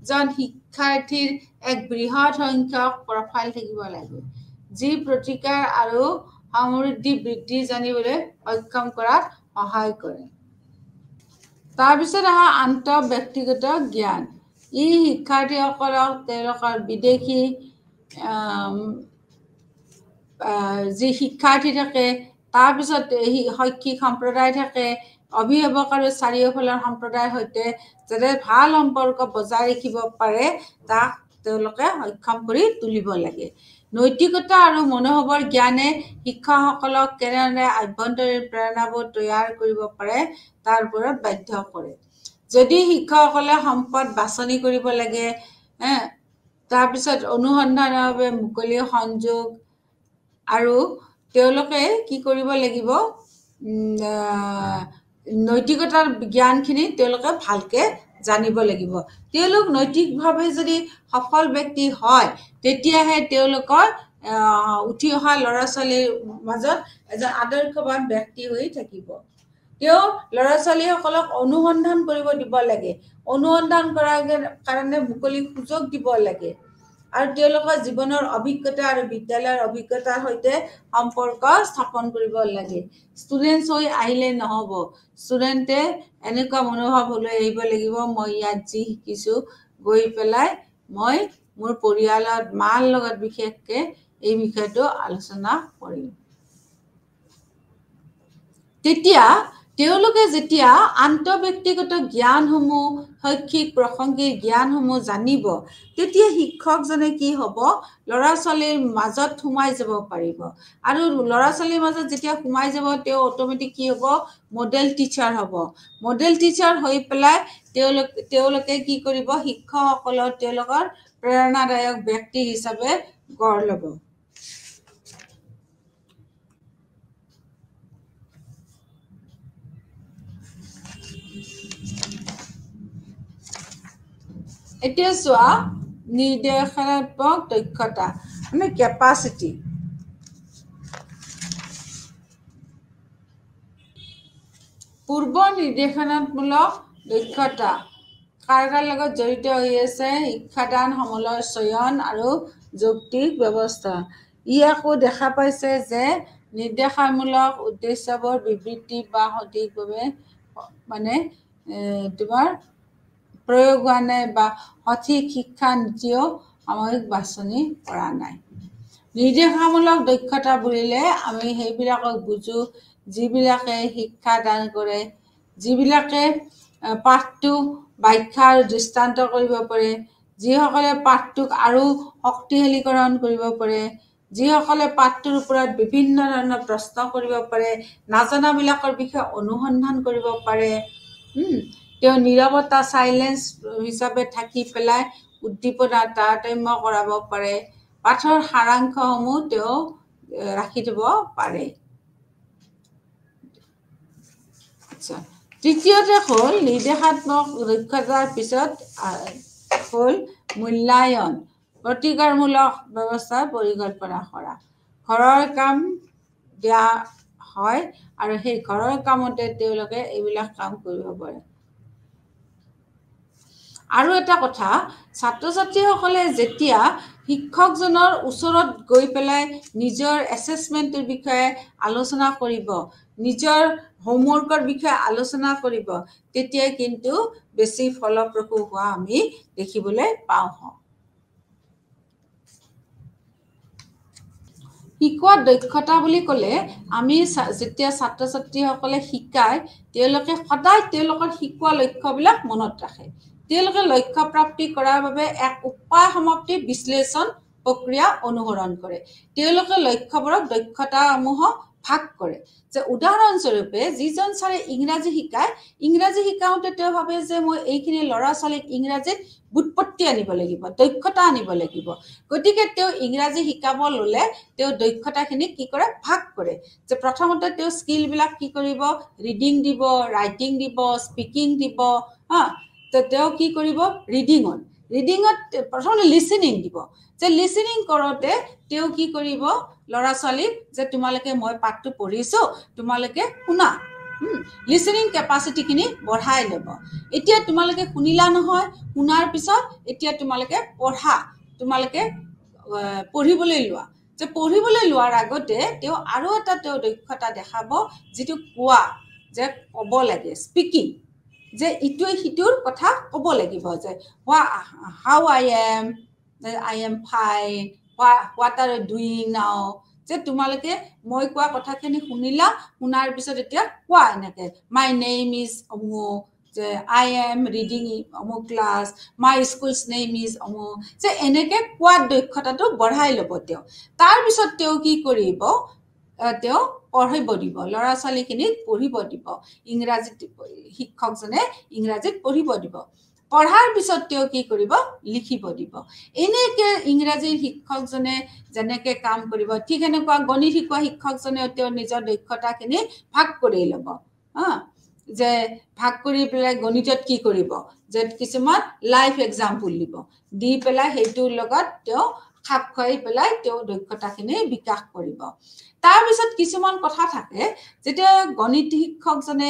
শিক্ষাৰ্থীৰ এক বৃহৎ সংখ্যক প্ৰফাইল থাকিব লাগে যি প্ৰতিকাৰ আৰু সমৃদ্ধি বৃদ্ধি জানিবলৈ সক্ষম কৰাত সহায় কৰে তাৰপিছত আন্তঃ ব্যক্তিগত জ্ঞান ই শিক্ষাৰ্থীসকলক তেওঁলোকৰ বিদেশী যি শিক্ষাৰ্থী থাকে তাৰপিছত শৈক্ষিক সম্প্ৰদায় থাকে অভিভাৱক আৰু চাৰিওফালৰ সম্প্ৰদায়ৰ সৈতে যাতে ভাল সম্পৰ্ক বজাই ৰাখিব পাৰে তাক তেওঁলোকে সক্ষম কৰি তুলিব লাগে নৈতিকতা আৰু মনোভাৱৰ জ্ঞানে শিক্ষকসকলক কেনেদৰে আভ্যন্তৰীণ প্ৰেৰণাবোৰ তৈয়াৰ কৰিব পাৰে তাৰ ওপৰত বাধ্য কৰে যদি শিক্ষকসকলে সম্পদ বাছনি কৰিব লাগে তাৰপিছত অনুসন্ধানৰ বাবে মুকলি সংযোগ আৰু তেওঁলোকে কি কৰিব লাগিব নৈতিকতাৰ জ্ঞানখিনি তেওঁলোকে ভালকে জানিব লাগিব তেওঁলোক নৈতিকভাৱে যদি সফল ব্যক্তি হয় তেতিয়াহে তেওঁলোকৰ উঠি অহা ল'ৰা ছোৱালীৰ মাজত এজন আদৰ্শৱান ব্যক্তি হৈ থাকিব তেওঁ ল'ৰা ছোৱালীসকলক অনুসন্ধান কৰিব দিব লাগে অনুসন্ধান কৰাৰ কাৰণে মুকলি সুযোগ দিব লাগে আৰু তেওঁলোকৰ জীৱনৰ অভিজ্ঞতা আৰু বিদ্যালয়ৰ অভিজ্ঞতাৰ সৈতে সম্পৰ্ক স্থাপন কৰিব লাগে ষ্টুডেণ্টছ হৈ আহিলে নহ'ব ষ্টুডেণ্টে এনেকুৱা মনোভাৱ লৈ আহিব লাগিব মই ইয়াত যি শিকিছোঁ গৈ পেলাই মই মোৰ পৰিয়ালত মাৰ লগত বিশেষকৈ এই বিষয়টো আলোচনা কৰিম তেতিয়া তেওঁলোকে যেতিয়া আন্তঃব্যক্তিগত জ্ঞানসমূহ শৈক্ষিক প্ৰসংগিক জ্ঞানসমূহ জানিব তেতিয়া শিক্ষকজনে কি হ'ব ল'ৰা ছোৱালীৰ মাজত সোমাই যাব পাৰিব আৰু ল'ৰা ছোৱালীৰ মাজত যেতিয়া সোমাই যাব তেওঁ অট'মেটিক কি হ'ব মডেল টিচাৰ হ'ব মডেল টিচাৰ হৈ পেলাই তেওঁলোকে কি কৰিব শিক্ষকসকলৰ তেওঁলোকৰ প্ৰেৰণাদায়ক ব্যক্তি হিচাপে গঢ় ল'ব এতিয়া চোৱা নিৰ্দেশনাত্মক দক্ষতা মানে কেপাচিটি পূৰ্ব নিৰ্দেশনাত্মক দক্ষতা কাৰ লগত জড়িত হৈ আছে শিক্ষাদান সমলৰ চয়ন আৰু যৌক্তিক ব্যৱস্থা ই আকৌ দেখা পাইছে যে নিৰ্দেশামূলক উদ্দেশ্যবোৰ বিবৃতি বা সঠিকভাৱে মানে তোমাৰ প্ৰয়োগ হোৱা নাই বা সঠিক শিক্ষা নীতিও সাময়িক বাছনি কৰা নাই নিৰ্দেশামূলক দক্ষতা বুলিলে আমি সেইবিলাকক বুজো যিবিলাকে শিক্ষা দান কৰে যিবিলাকে পাঠটো ব্যাখ্যা আৰু দৃষ্টান্ত কৰিব পাৰে যিসকলে পাঠটোক আৰু শক্তিশালীকৰণ কৰিব পাৰে যিসকলে পাঠটোৰ ওপৰত বিভিন্ন ধৰণৰ প্ৰশ্ন কৰিব পাৰে নাজনাবিলাকৰ বিষয়ে অনুসন্ধান কৰিব পাৰে তেওঁ নীৰৱতা সাইলেন্স হিচাপে থাকি পেলাই উদ্দীপনা তাৰতম্য কৰাব পাৰে পাঠৰ সাৰাংশসমূহ তেওঁ ৰাখি থব পাৰে আচ্ছা তৃতীয়তে হ'ল নিৰ্দেশাত্মক দক্ষতাৰ পিছত হ'ল মূল্যায়ন প্ৰতিকাৰমূলক ব্যৱস্থা পৰিকল্পনা কৰা ঘৰৰ কাম দিয়া হয় আৰু সেই ঘৰৰ কামতে তেওঁলোকে এইবিলাক কাম কৰিব পাৰে আৰু এটা কথা ছাত্ৰ ছাত্ৰীসকলে যেতিয়া শিক্ষকজনৰ ওচৰত গৈ পেলাই নিজৰ এছেছমেণ্টৰ বিষয়ে আলোচনা কৰিব নিজৰ হোমৱৰ্কৰ বিষয়ে আলোচনা কৰিব তেতিয়া কিন্তু বেছি ফলপ্ৰসূ হোৱা আমি দেখিবলৈ পাওঁ শিকোৱা দক্ষতা বুলি ক'লে আমি যেতিয়া ছাত্ৰ ছাত্ৰীসকলে শিকায় তেওঁলোকে সদায় তেওঁলোকৰ শিকোৱা লক্ষ্যবিলাক মনত ৰাখে তেওঁলোকে লক্ষ্য প্ৰাপ্তি কৰাৰ বাবে এক উপায় সমাপ্তি বিশ্লেষণ প্ৰক্ৰিয়া অনুসৰণ কৰে তেওঁলোকে লক্ষ্যবোৰক দক্ষতাসমূহক ভাগ কৰে যে উদাহৰণস্বৰূপে যিজন ছাৰে ইংৰাজী শিকায় ইংৰাজী শিকাওঁতে তেওঁ ভাবে যে মই এইখিনি ল'ৰা ছোৱালীক ইংৰাজীত বুৎপত্তি আনিব লাগিব দক্ষতা আনিব লাগিব গতিকে তেওঁ ইংৰাজী শিকাব ল'লে তেওঁ দক্ষতাখিনি কি কৰে ভাগ কৰে যে প্ৰথমতে তেওঁ স্কিলবিলাক কি কৰিব ৰিডিং দিব ৰাইটিং দিব স্পিকিং দিব তো তেওঁ কি কৰিব ৰিডিঙত প্ৰথমতে লিচেনিং দিব যে লিচেনিং কৰোঁতে তেওঁ কি কৰিব ল'ৰা ছোৱালীক যে তোমালোকে মই পাঠটো পঢ়িছো তোমালোকে শুনা লিচেনিং কেপাচিটিখিনি বঢ়াই ল'ব এতিয়া তোমালোকে শুনিলা নহয় শুনাৰ পিছত এতিয়া তোমালোকে পঢ়া তোমালোকে পঢ়িবলৈ লোৱা যে পঢ়িবলৈ লোৱাৰ আগতে তেওঁ আৰু এটা তেওঁ দক্ষতা দেখাব যিটো কোৱা যে ক'ব লাগে স্পিকিং যে ইটোৱে সিটোৰ কথা ক'ব লাগিব যে how I am fine what are you doing now যে তোমালোকে মই কোৱা কথাখিনি শুনিলা শুনাৰ পিছত এতিয়া কোৱা এনেকে মাই নেম ইজ অমুক যে আই এম ৰিডিং অমুক class my schools name is অমুক যে এনেকে কোৱা দক্ষতাটো বঢ়াই ল'ব তেওঁ তাৰপিছত তেওঁ কি কৰিব তেওঁ পঢ়িব দিব ল'ৰা ছোৱালীখিনিক পঢ়িব দিব ইংৰাজীত শিক্ষকজনে ইংৰাজীত পঢ়িব দিব পঢ়াৰ পিছত তেওঁ কি কৰিব লিখিব দিব এনেকে ইংৰাজীৰ শিক্ষকজনে যেনেকে কাম কৰিব ঠিক এনেকুৱা গণিত শিকোৱা শিক্ষকজনেও তেওঁ নিজৰ দক্ষতাখিনি ভাগ কৰি ল'ব যে ভাগ কৰি পেলাই গণিতত কি কৰিব যে কিছুমান লাইভ এক্সাম্পল দিব দি পেলাই সেইটোৰ লগত তেওঁ খাপ খুৱাই পেলাই তেওঁ দক্ষতাখিনি বিকাশ কৰিব তাৰপিছত কিছুমান কথা থাকে যেতিয়া গণিত শিক্ষকজনে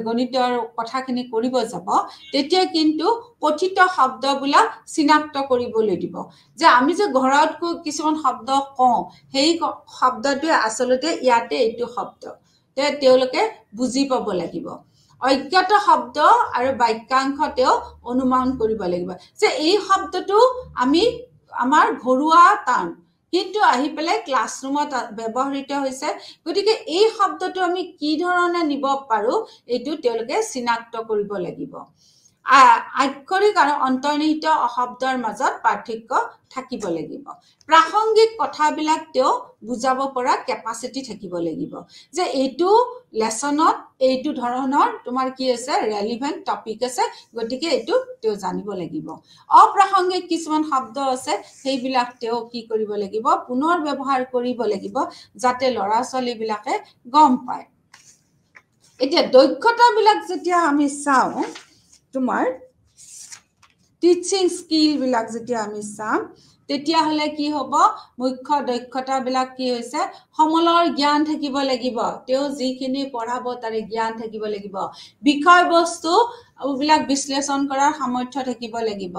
গণিতৰ কথাখিনি কৰিব যাব তেতিয়া কিন্তু কথিত শব্দবিলাক চিনাক্ত কৰিবলৈ দিব যে আমি যে ঘৰত কিছুমান শব্দ কওঁ সেই শব্দটোৱে আচলতে ইয়াতে এইটো শব্দ তেওঁলোকে বুজি পাব লাগিব অজ্ঞাত শব্দ আৰু বাক্যাংশ তেওঁ অনুমান কৰিব লাগিব যে এই শব্দটো আমি আমাৰ ঘৰুৱা টান কিন্তু আহি পেলাই ক্লাছৰুমত ব্যৱহৃত হৈছে গতিকে এই শব্দটো আমি কি ধৰণে নিব পাৰো এইটো তেওঁলোকে চিনাক্ত কৰিব লাগিব আক্ষৰিক আৰু অন্তৰ্নিহিত শব্দৰ মাজত পাৰ্থক্য থাকিব লাগিব প্ৰাসংগিক কথাবিলাক তেওঁ বুজাব পৰা কেপাচিটি থাকিব লাগিব যে এইটো লেসনত এইটো ধৰণৰ তোমাৰ কি আছে ৰেলিভেন্ট টপিক আছে গতিকে এইটো তেওঁ জানিব লাগিব অপ্ৰাসংগিক কিছুমান শব্দ আছে সেইবিলাক তেওঁ কি কৰিব লাগিব পুনৰ ব্যৱহাৰ কৰিব লাগিব যাতে ল'ৰা ছোৱালীবিলাকে গম পায় এতিয়া দক্ষতাবিলাক যেতিয়া আমি চাওঁ তোমাৰ টিচিং স্কিল বিলাক যেতিয়া আমি চাম তেতিয়া হলে কি হ'ব মুখ্য দক্ষতাবিলাক কি হৈছে সমলৰ জ্ঞান থাকিব লাগিব তেওঁ যিখিনি পঢ়াব তাৰে জ্ঞান থাকিব লাগিব বিষয়বস্তু বিলাক বিশ্লেষণ কৰাৰ সামৰ্থ্য থাকিব লাগিব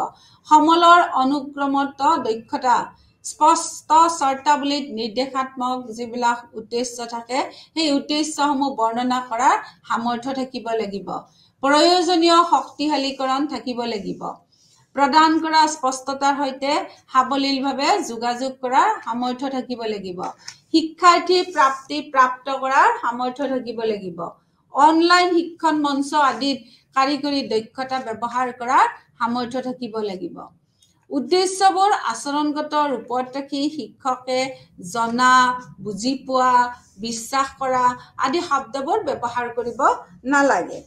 সমলৰ অনুক্ৰমত দক্ষতা স্পষ্ট শৰ্তাৱলীত নিৰ্দেশাত্মক যিবিলাক উদ্দেশ্য থাকে সেই উদ্দেশ্যসমূহ বৰ্ণনা কৰাৰ সামৰ্থ্য থাকিব লাগিব প্ৰয়োজনীয় শক্তিশালীকৰণ থাকিব লাগিব প্ৰদান কৰা স্পষ্টতাৰ সৈতে সাৱলীলভাৱে যোগাযোগ কৰাৰ সামৰ্থ্য থাকিব লাগিব শিক্ষাৰ্থী প্ৰাপ্ত কৰাৰ সামৰ্থ্য থাকিব লাগিব অনলাইন শিক্ষণ মঞ্চ আদিত কাৰিকৰী দক্ষতা ব্যৱহাৰ কৰাৰ সামৰ্থ্য থাকিব লাগিব উদ্দেশ্যবোৰ আচৰণগত ৰূপত ৰাখি শিক্ষকে জনা বুজি পোৱা বিশ্বাস কৰা আদি শব্দবোৰ ব্যৱহাৰ কৰিব নালাগে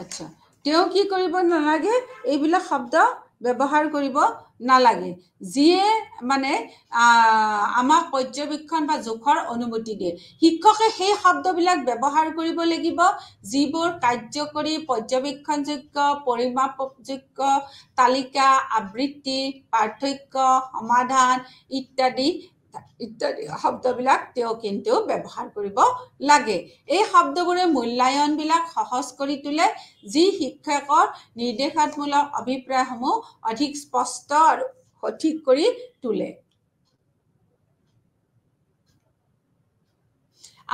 আচ্ছা তেওঁ কি কৰিব নালাগে এইবিলাক শব্দ ব্যৱহাৰ কৰিব নালাগে যিয়ে মানে আমাক পৰ্যবেক্ষণ বা জোখৰ অনুমতি দিয়ে শিক্ষকে সেই শব্দবিলাক ব্যৱহাৰ কৰিব লাগিব যিবোৰ কাৰ্যকৰী পৰ্যবেক্ষণযোগ্য পৰিমাপযোগ্য তালিকা আবৃত্তি পাৰ্থক্য সমাধান ইত্যাদি শব্দবিলাক তেওঁ কিন্তু ব্যৱহাৰ কৰিব লাগে এই শব্দবোৰে মূল্যায়নবিলাক সহজ কৰি তোলে যি শিক্ষকৰ নিৰ্দেশাত্মক অভিপ্ৰায়সমূহ অধিক স্পষ্ট আৰু সঠিক কৰি তোলে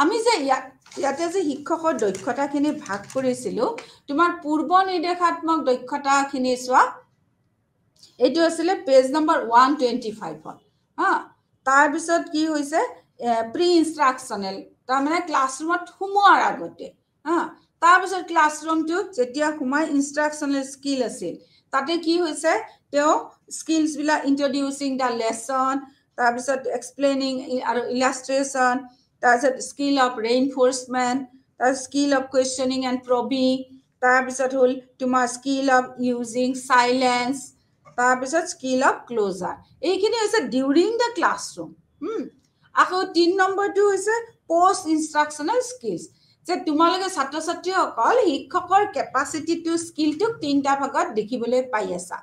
আমি যে ইয়াতে যে শিক্ষকৰ দক্ষতাখিনি ভাগ কৰিছিলো তোমাৰ পূৰ্ব নিৰ্দেশাত্মক দক্ষতাখিনি চোৱা এইটো আছিল পেজ নম্বৰ 125 হা তাৰ পিছত কি হৈছে প্ৰি ইনষ্ট্ৰাকচনেল তাৰ মানে ক্লাছৰুমত সোমোৱাৰ আগতে হা তাৰ পিছত ক্লাছৰুমটো যেতিয়া সোমাই ইনষ্ট্ৰাকচনেল স্কিল আছিল তাতে কি হৈছে তেওঁ স্কিলছ বিলাক ইন্ট্ৰোডিউসিং দা লেসন তাৰ পিছত এক্সপ্লেইনিং আৰু ইলাস্ট্ৰেশন তাৰ পিছত স্কিল অফ ৰেইনফোৰ্সমেন্ট তাৰ স্কিল অফ কোৱেশ্চনিং এণ্ড প্ৰবিং তাৰ পিছত হল তোমাৰ স্কিল অফ ইউজিং সাইলেন্স তাৰ পিছত স্কিল অফ ক্লোজাৰ এইখিনি হৈছে ডিউৰিং দা ক্লাছৰুম আকৌ 3 নম্বৰটো হৈছে পোষ্ট ইনষ্ট্ৰাকচনেল স্কিলছ যে তোমালোকে ছাত্ৰ ছাত্ৰীসকল শিক্ষকৰ কেপাচিটিটো স্কিলটোক 3টা ভাগত দেখিবলৈ পাই আছা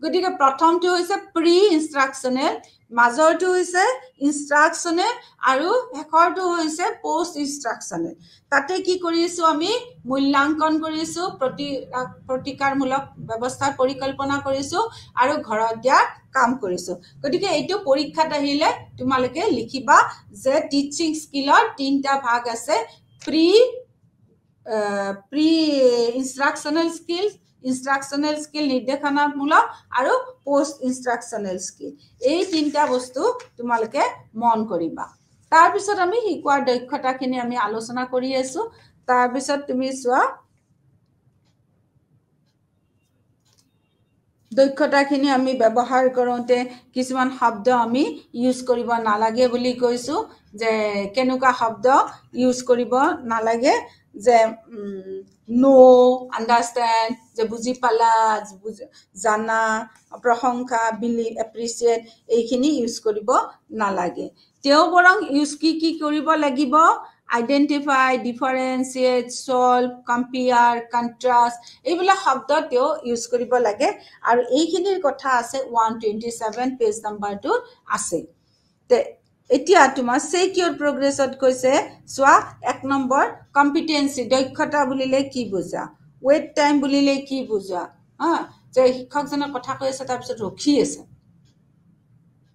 গতিকে প্ৰথমটো হৈছে প্ৰি ইনষ্ট্ৰাকচনেল মাজৰটো হৈছে ইনষ্ট্ৰাকচনেল আৰু শেষৰটো হৈছে পোষ্ট ইনষ্ট্ৰাকচনেল তাতে কি কৰিছো আমি মূল্যাঙ্কন কৰিছো প্ৰতিকাৰমূলক ব্যৱস্থা পৰিকল্পনা কৰিছো আৰু ঘৰত দিয়া কাম কৰিছো গতিকে এইটো পৰীক্ষাত আহিলে তোমালোকে লিখিবা যে টিচিং স্কিলৰ 3টা ভাগ আছে pre instructional skill instructional skill নিৰ্দেশনামূলক আৰু পোষ্ট ইনষ্ট্ৰাকচনেল স্কিল এই 3টা বস্তু তোমালোকে মন কৰিবা তাৰ পিছত আমি শিকোৱাৰ দক্ষতাখিনি আমি আলোচনা কৰি আছো তাৰ পিছত তুমি চোৱা দক্ষতাখিনি আমি ব্যৱহাৰ কৰোতে কিছুমান শব্দ আমি ইউজ কৰিব নালাগে বুলি কৈছো যে কেনেকুৱা শব্দ ইউজ কৰিব নালাগে যে নো আন্ডাৰস্ট্যান্ড যে বুজি পালা জানা প্ৰশংসা বিলিভ এপ্ৰিচিয়েট এইখিনি ইউজ কৰিব নালাগে তেওঁ বৰং ইউজ কি কৰিব লাগিব আইডেন্টিফাই ডিফাৰেন্সিয়েট সলভ কম্পেয়াৰ কন্ট্ৰাষ্ট এইবিলাক শব্দ তেওঁ ইউজ কৰিব লাগে আৰু এইখিনিৰ কথা আছে 127 পেজ নাম্বাৰটো আছে তে এতিয়া তোমাৰ সিকিউৰ প্ৰগ্ৰেছত কৈছে সোৱা 1 নম্বৰ কম্পিটেন্সি দক্ষতা বুলিলে কি বুজা ওয়েট টাইম বুলিলে কি বুজা যে শিক্ষকজনৰ কথা কৈ আছে তাৰ পিছত ৰখি আছে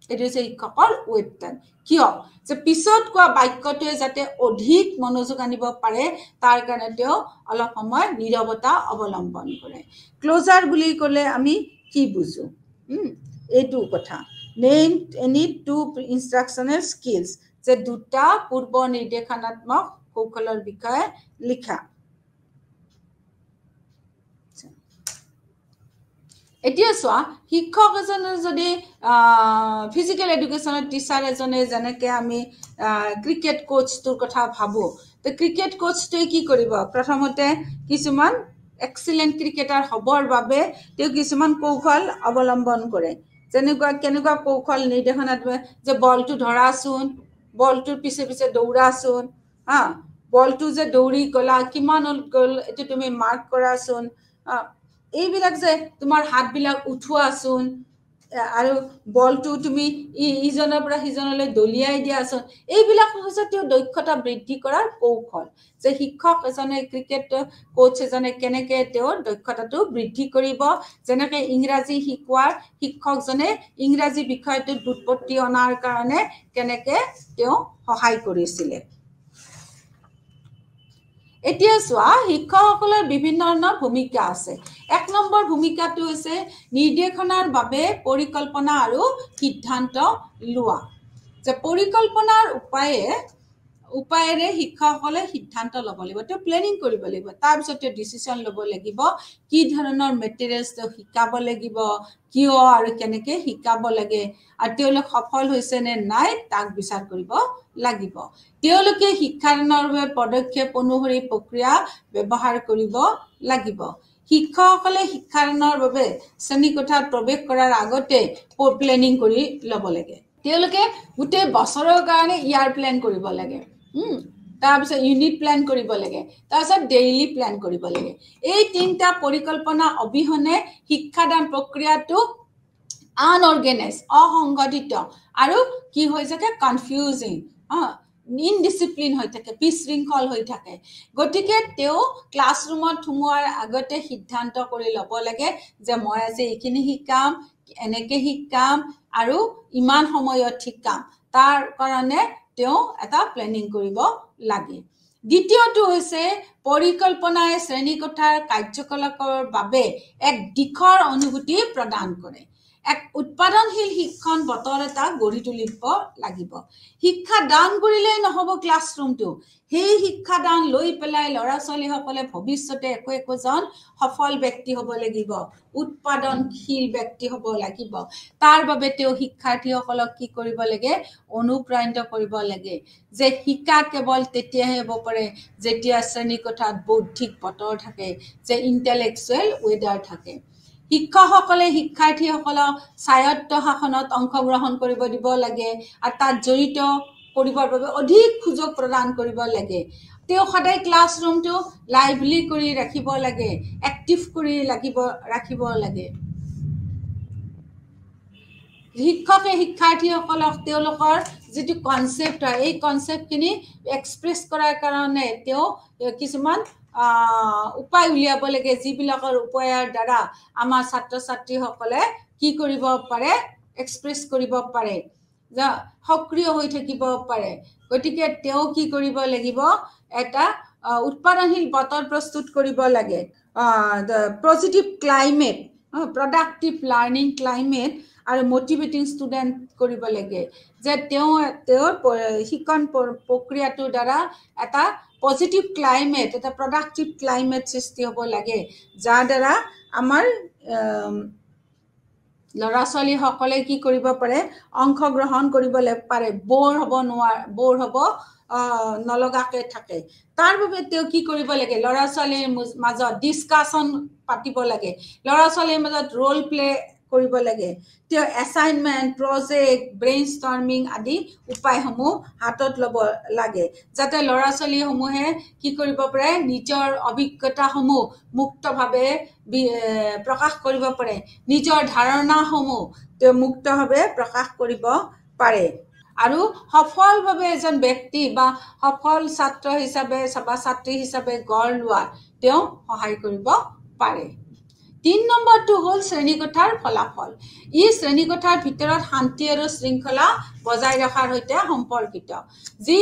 এটো যে শিক্ষকৰ ওয়েট টাইম কিয় যে পিছত কোৱা বাক্যটোৱে যাতে অধিক মনোযোগ আনিব পাৰে তাৰ কাৰণে তেওঁ অলপ সময় নীৰৱতা অৱলম্বন কৰে ক্লোজাৰ বুলি ক'লে আমি কি বুজো এইটো কথা name any two instructional skills যে দুটা পূৰ্ব নিৰ্দেশনাত্মক কৌশলৰ বিষয়ে লিখা এতিয়া চোৱা শিক্ষক এজনে যদি ফিজিক্যাল এডুকেশনৰ টিচাৰ এজনে যেনেকে আমি ক্ৰিকেট কোচটোৰ কথা ভাবো তে ক্ৰিকেট কোচটোৱে কি কৰিব প্ৰথমতে কিছুমান এক্সিলেন্ট ক্ৰিকেটাৰ হবৰ বাবে তেওঁ কিছুমান কৌশল অৱলম্বন কৰে কেনেকুৱা কৌশল নিৰ্দেশনাত যে বলটো ধৰাচোন বলটোৰ পিছে পিছে দৌৰাচোন বলটো যে দৌৰি গলা কিমান গল এটো তুমি মাৰ্ক কৰাচোন এইবিলাক যে তোমাৰ হাতবিলাক উঠোৱাচোন আৰু বলটো তুমি ইজনৰ পৰা সিজনলৈ দলিয়াই দিয়াচোন এইবিলাক হৈছে তেওঁ দক্ষতা বৃদ্ধি কৰাৰ কৌশল যে শিক্ষক এজনে ক্ৰিকেট কোচ এজনে কেনেকে তেওঁৰ দক্ষতাটো বৃদ্ধি কৰিব যেনেকে ইংৰাজী শিকোৱাৰ শিক্ষকজনে ইংৰাজী বিষয়টো দুৎপত্তি অনাৰ কাৰণে কেনেকে তেওঁ সহায় কৰিছিল এতিয়া চোৱা শিক্ষকসকলৰ বিভিন্ন ধৰণৰ ভূমিকা আছে 1 নম্বৰ ভূমিকাটো হৈছে নিৰ্দেশনাৰ বাবে পৰিকল্পনা আৰু সিদ্ধান্ত লোৱা যে পৰিকল্পনাৰ উপায়েৰে শিক্ষকসকলে সিদ্ধান্ত ল'ব লাগিব তেওঁ প্লেনিং কৰিব লাগিব তাৰ পিছত তেওঁ ডিসিশন ল'ব লাগিব কি ধৰণৰ মেটেৰিয়েলছ তেওঁ শিকাব লাগিব কিয় আৰু কেনেকে শিকাব লাগে আৰু তেওঁলোক সফল হৈছে নে নাই তাক বিচাৰ কৰিব লাগিব তেওঁলোকে শিক্ষাদানৰ বাবে পদক্ষেপ অনুসৰি প্ৰক্ৰিয়া ব্যৱহাৰ কৰিব লাগিব শিক্ষকসকলে শিক্ষাদানৰ বাবে শ্ৰেণীকোঠাত প্ৰৱেশ কৰাৰ আগতে প্লেনিং কৰি ল'ব লাগে তেওঁলোকে গোটেই বছৰৰ কাৰণে ইয়াৰ প্লেন কৰিব লাগে তাৰপিছত ইউনিট প্লেন কৰিব লাগে তাৰপিছত ডেইলি প্লেন কৰিব লাগে এই তিনিটা পৰিকল্পনা অবিহনে শিক্ষাদান প্ৰক্ৰিয়াটো আনঅৰ্গেনাইজ অসংগঠিত আৰু কি হৈ থাকে কনফিউজিং ইনডিসিপ্লিন হৈ থাকে বিশৃংখল হৈ থাকে গতিকে তেওঁ ক্লাছৰুমত সোমোৱাৰ আগতে সিদ্ধান্ত কৰি ল'ব লাগে যে মই আজি এইখিনি শিকাম এনেকে শিকাম আৰু ইমান সময়ত শিকাম তাৰ কাৰণে তেওঁ এটা প্লেনিং কৰিব লাগে দ্বিতীয়টো হৈছে পৰিকল্পনাই শ্ৰেণীকোঠাৰ কাৰ্যকলাপৰ বাবে এক দিশৰ অনুভূতি প্ৰদান কৰে এক উৎপাদনশীল শিক্ষণ বতৰ এটা গঢ়ি তুলিব লাগিব শিক্ষা দান কৰিলে নহব ক্লাছৰুমটো সেই শিক্ষা দান লৈ পেলাই ল'ৰা ছোৱালীসকলে ভৱিষ্যতে একোজন সফল ব্যক্তি হ'ব লাগিব উৎপাদনশীল ব্যক্তি হ'ব লাগিব তাৰ বাবে তেওঁ শিক্ষাৰ্থীসকলক কি কৰিব লাগে অনুপ্ৰাণিত কৰিব লাগে যে শিক্ষা কেৱল তেতিয়াহে হ'ব পাৰে যেতিয়া শ্ৰেণীকোঠাত বৌদ্ধিক বতৰ থাকে যে ইন্টেলেকচুৱেল ৱেডাৰ থাকে শিক্ষকসকলে শিক্ষাৰ্থীসকলক স্বায়ত্ত শাসনত অংশগ্ৰহণ কৰিব দিব লাগে আৰু তাত জড়িত কৰিবৰ বাবে অধিক সুযোগ প্ৰদান কৰিব লাগে তেওঁ সদায় ক্লাছৰুমটো লাইভলি কৰি ৰাখিব লাগে এক্টিভ কৰি ৰাখিব লাগে শিক্ষকে শিক্ষাৰ্থীসকলক তেওঁলোকৰ যেটো কনসেপ্ট হয় এই কনসেপ্টখিনি এক্সপ্ৰেছ কৰাৰ কাৰণে তেওঁ কিছুমান উপায় উলিয়াব লাগে যিবিলাকৰ উপায়ৰ দ্বাৰা আমাৰ ছাত্ৰ ছাত্ৰীসকলে কি কৰিব পাৰে এক্সপ্ৰেছ কৰিব পাৰে যা সক্ৰিয় হৈ থাকিব পাৰে গতিকে তেওঁ কি কৰিব লাগিব এটা উৎপাদনশীল বতৰ প্ৰস্তুত কৰিব লাগে the positive climate productive learning climate আৰু মোটিভেটিং ষ্টুডেন্ট কৰিব লাগে যে তেওঁৰ শিক্ষণ প্ৰক্ৰিয়াটোৰ দ্বাৰা এটা পজিটিভ ক্লাইমেট এটা প্ৰডাক্টিভ ক্লাইমেট সৃষ্টি হ'ব লাগে যাৰ দ্বাৰা আমাৰ ল'ৰা ছোৱালী সকলে কি কৰিব পাৰে অংশগ্ৰহণ কৰিব পাৰে বৰ হ'ব নলগাকে থাকে তাৰ বাবে তেওঁ কি কৰিব লাগে ল'ৰা ছোৱালীৰ মাজত ডিসকাশন পাতিব লাগে ল'ৰা ছোৱালীৰ মাজত ৰোল প্লে কৰিব লাগে তেওঁ এসাইনমেন্ট প্ৰজেক্ট ব্ৰেইনষ্টৰ্মিং আদি উপায়সমূহ হাতত ল'ব লাগে যাতে ল'ৰা ছোৱালীসমূহে কি কৰিব পাৰে নিজৰ অভিজ্ঞতাসমূহ মুক্তভাৱে প্ৰকাশ কৰিব পাৰে নিজৰ ধাৰণাসমূহ তেওঁ মুক্তভাৱে প্ৰকাশ কৰিব পাৰে আৰু সফলভাৱে এজন ব্যক্তি বা সফল ছাত্ৰ হিচাপে বা ছাত্ৰী হিচাপে গঢ় লোৱা তেওঁ সহায় কৰিব পাৰে 3 নম্বৰটো হ'ল শ্ৰেণীকোঠাৰ ফলাফল ই শ্ৰেণীকোঠাৰ ভিতৰত শান্তি আৰু শৃংখলা বজাই ৰখাৰ সৈতে সম্পৰ্কিত যি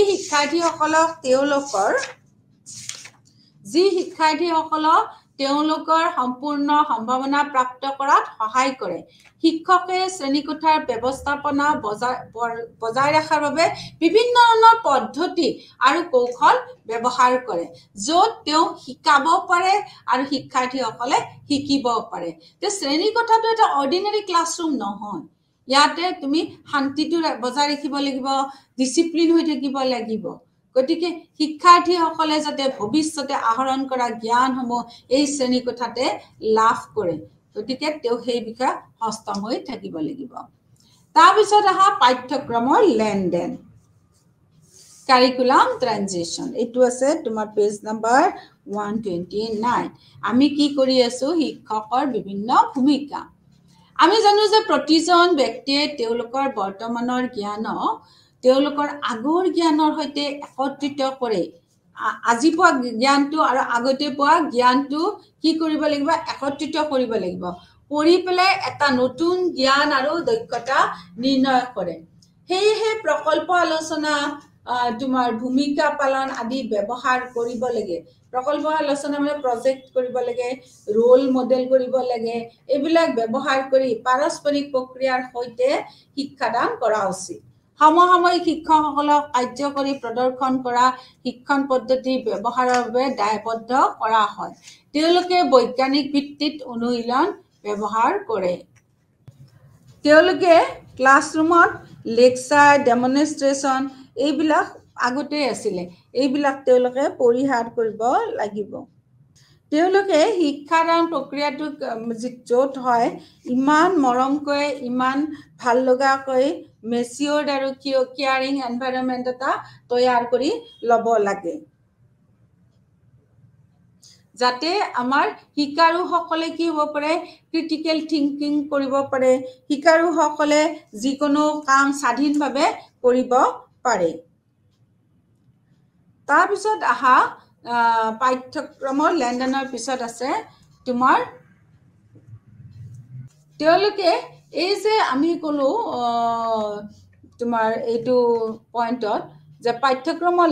শিক্ষাৰ্থীসকলক তেওঁলোকৰ সম্পূৰ্ণ সম্ভাৱনা প্ৰাপ্ত কৰাত সহায় কৰে শিক্ষকে শ্ৰেণীকোঠাৰ ব্যৱস্থাপনা বজাই ৰখাৰ বাবে বিভিন্ন ধৰণৰ পদ্ধতি আৰু কৌশল ব্যৱহাৰ কৰে য'ত তেওঁ শিকাব পাৰে আৰু শিক্ষাৰ্থীসকলে শিকিব পাৰে তে শ্ৰেণীকোঠাটো এটা অৰ্ডিনাৰী ক্লাছৰুম নহয় ইয়াতে তুমি শান্তিটো বজাই ৰাখিব লাগিব ডিসিপ্লিন হৈ থাকিব লাগিব গতিকে শিক্ষাৰ্থীসকলে যাতে ভৱিষ্যতে আহৰণ কৰা জ্ঞানসমূহ এই শ্ৰেণীকোঠাতে লাভ কৰে গতিকে তেওঁ সেই বিষয়ে হস্তম হৈ থাকিব লাগিব তাৰপিছত আহা পাঠ্যক্ৰমৰ লেনদেন কাৰিকুলাম ট্ৰানজিশন এটো আছে তোমাৰ পেজ নম্বৰ 129 আমি কি কৰি আছো শিক্ষকৰ বিভিন্ন ভূমিকা আমি জানো যে প্ৰতিজন ব্যক্তিয়ে তেওঁলোকৰ বৰ্তমানৰ জ্ঞান তেওঁলোকৰ আগৰ জ্ঞানৰ সৈতে একত্ৰিত কৰে আজি পোৱা জ্ঞানটো আৰু আগতে পোৱা জ্ঞানটো কি কৰিব লাগিব একত্ৰিত কৰিব লাগিব কৰি পেলাই এটা নতুন জ্ঞান আৰু দক্ষতা নিৰ্ণয় কৰে হেহে প্ৰকল্প আলোচনা তোমাৰ ভূমিকা পালন আদি ব্যৱহাৰ কৰিব লাগে প্ৰকল্প আলোচনা মানে প্ৰজেক্ট কৰিব লাগে ৰোল মডেল কৰিব লাগে এইবিলাক ব্যৱহাৰ কৰি পাৰস্পৰিক প্ৰক্ৰিয়াৰ সৈতে শিক্ষাদান কৰা উচিত সমসাময়িক শিক্ষকসকলক কাৰ্যকৰী প্ৰদৰ্শন কৰা শিক্ষণ পদ্ধতি ব্যৱহাৰৰ বাবে দায়বদ্ধ কৰা হয় তেওঁলোকে বৈজ্ঞানিক ভিত্তিত অনুশীলন ব্যৱহাৰ কৰে তেওঁলোকে ক্লাছৰুমত লেকচাৰ ডেমনষ্ট্ৰেচন এইবিলাক আগতে আছিল এইবিলাক তেওঁলোকে পৰিহাৰ কৰিব লাগিব তেওঁলোকে শিক্ষাদান প্ৰক্ৰিয়াটো য'ত হয় ইমান মৰমকৈ ইমান ভাল লগাকৈ মেচিয়ৰ্ড আৰু কেয়াৰিং এনভাইৰনমেণ্ট এটা তৈয়াৰ কৰি ল'ব লাগে যাতে আমাৰ শিকাৰুসকলে কি হ'ব পাৰে ক্ৰিটিকেল থিংকিং কৰিব পাৰে শিকাৰুসকলে যিকোনো কাম স্বাধীনভাৱে কৰিব পাৰে তাৰপিছত আহা পাঠ্যক্ৰমৰ লেনদেনৰ পিছত আছে তোমাৰ তেওঁলোকে এই যে আমি ক'লো তোমাৰ এইটো পইণ্টত যে পাঠ্যক্ৰমৰ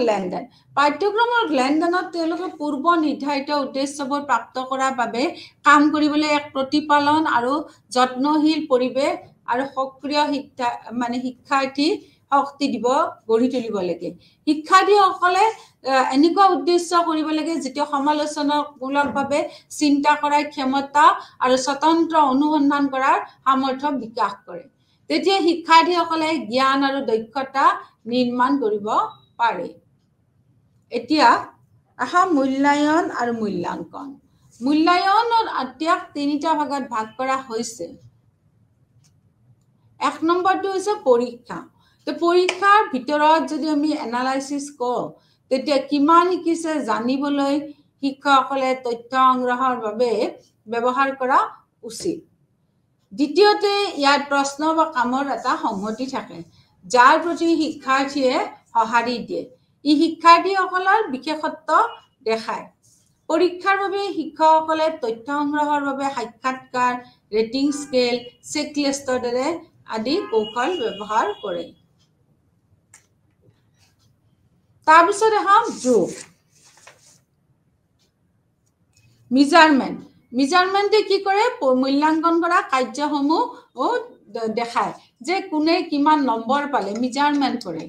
লেনদেনত তেওঁলোকে পূৰ্ব নিৰ্ধাৰিত উদ্দেশ্যবোৰ প্ৰাপ্ত কৰাৰ বাবে কাম কৰিবলৈ এক প্ৰতিপালন আৰু যত্নশীল পৰিৱেশ আৰু সক্ৰিয় শিক্ষাৰ্থী শক্তি দিব গঢ়ি তুলিব লাগে শিক্ষাৰ্থীসকলে এনেকুৱা উদ্দেশ্য কৰিব লাগে যেতিয়া সমালোচনামূলকভাৱে চিন্তা কৰাৰ ক্ষমতা আৰু স্বতন্ত্ৰ অনুসন্ধান কৰাৰ সামৰ্থ্য বিকাশ কৰে তেতিয়া শিক্ষাৰ্থীসকলে জ্ঞান আৰু দক্ষতা নিৰ্মাণ কৰিব পাৰে এতিয়া আহা মূল্যায়ন আৰু মূল্যায়নৰ এতিয়া তিনিটা ভাগত ভাগ কৰা হৈছে এক নম্বৰটো হৈছে পৰীক্ষা তো পৰীক্ষাৰ ভিতৰত যদি আমি এনালাইসিস কৰো তেতিয়া কিমান শিকিছে জানিবলৈ শিক্ষকসকলে তথ্য সংগ্ৰহৰ বাবে ব্যৱহাৰ কৰা উচিত দ্বিতীয়তে ইয়াৰ প্ৰশ্ন বা কামৰ এটা সংহতি থাকে যাৰ প্ৰতি শিক্ষাৰ্থীয়ে সঁহাৰি দিয়ে ই শিক্ষাৰ্থীসকলৰ বিশেষত্ব দেখায় পৰীক্ষাৰ বাবে শিক্ষকসকলে তথ্য সংগ্ৰহৰ বাবে সাক্ষাৎকাৰ ৰেটিং স্কেল চেকলিষ্টৰ দৰে আদি কৌশল ব্যৱহাৰ কৰে তাৰপিছত আহা জোখ মেজাৰমেণ্টে কি কৰে মূল্যাঙ্কন কৰা কাৰ্যসমূহ দেখায় যে কোনে কিমান নম্বৰ পালে মেজাৰমেণ্ট কৰে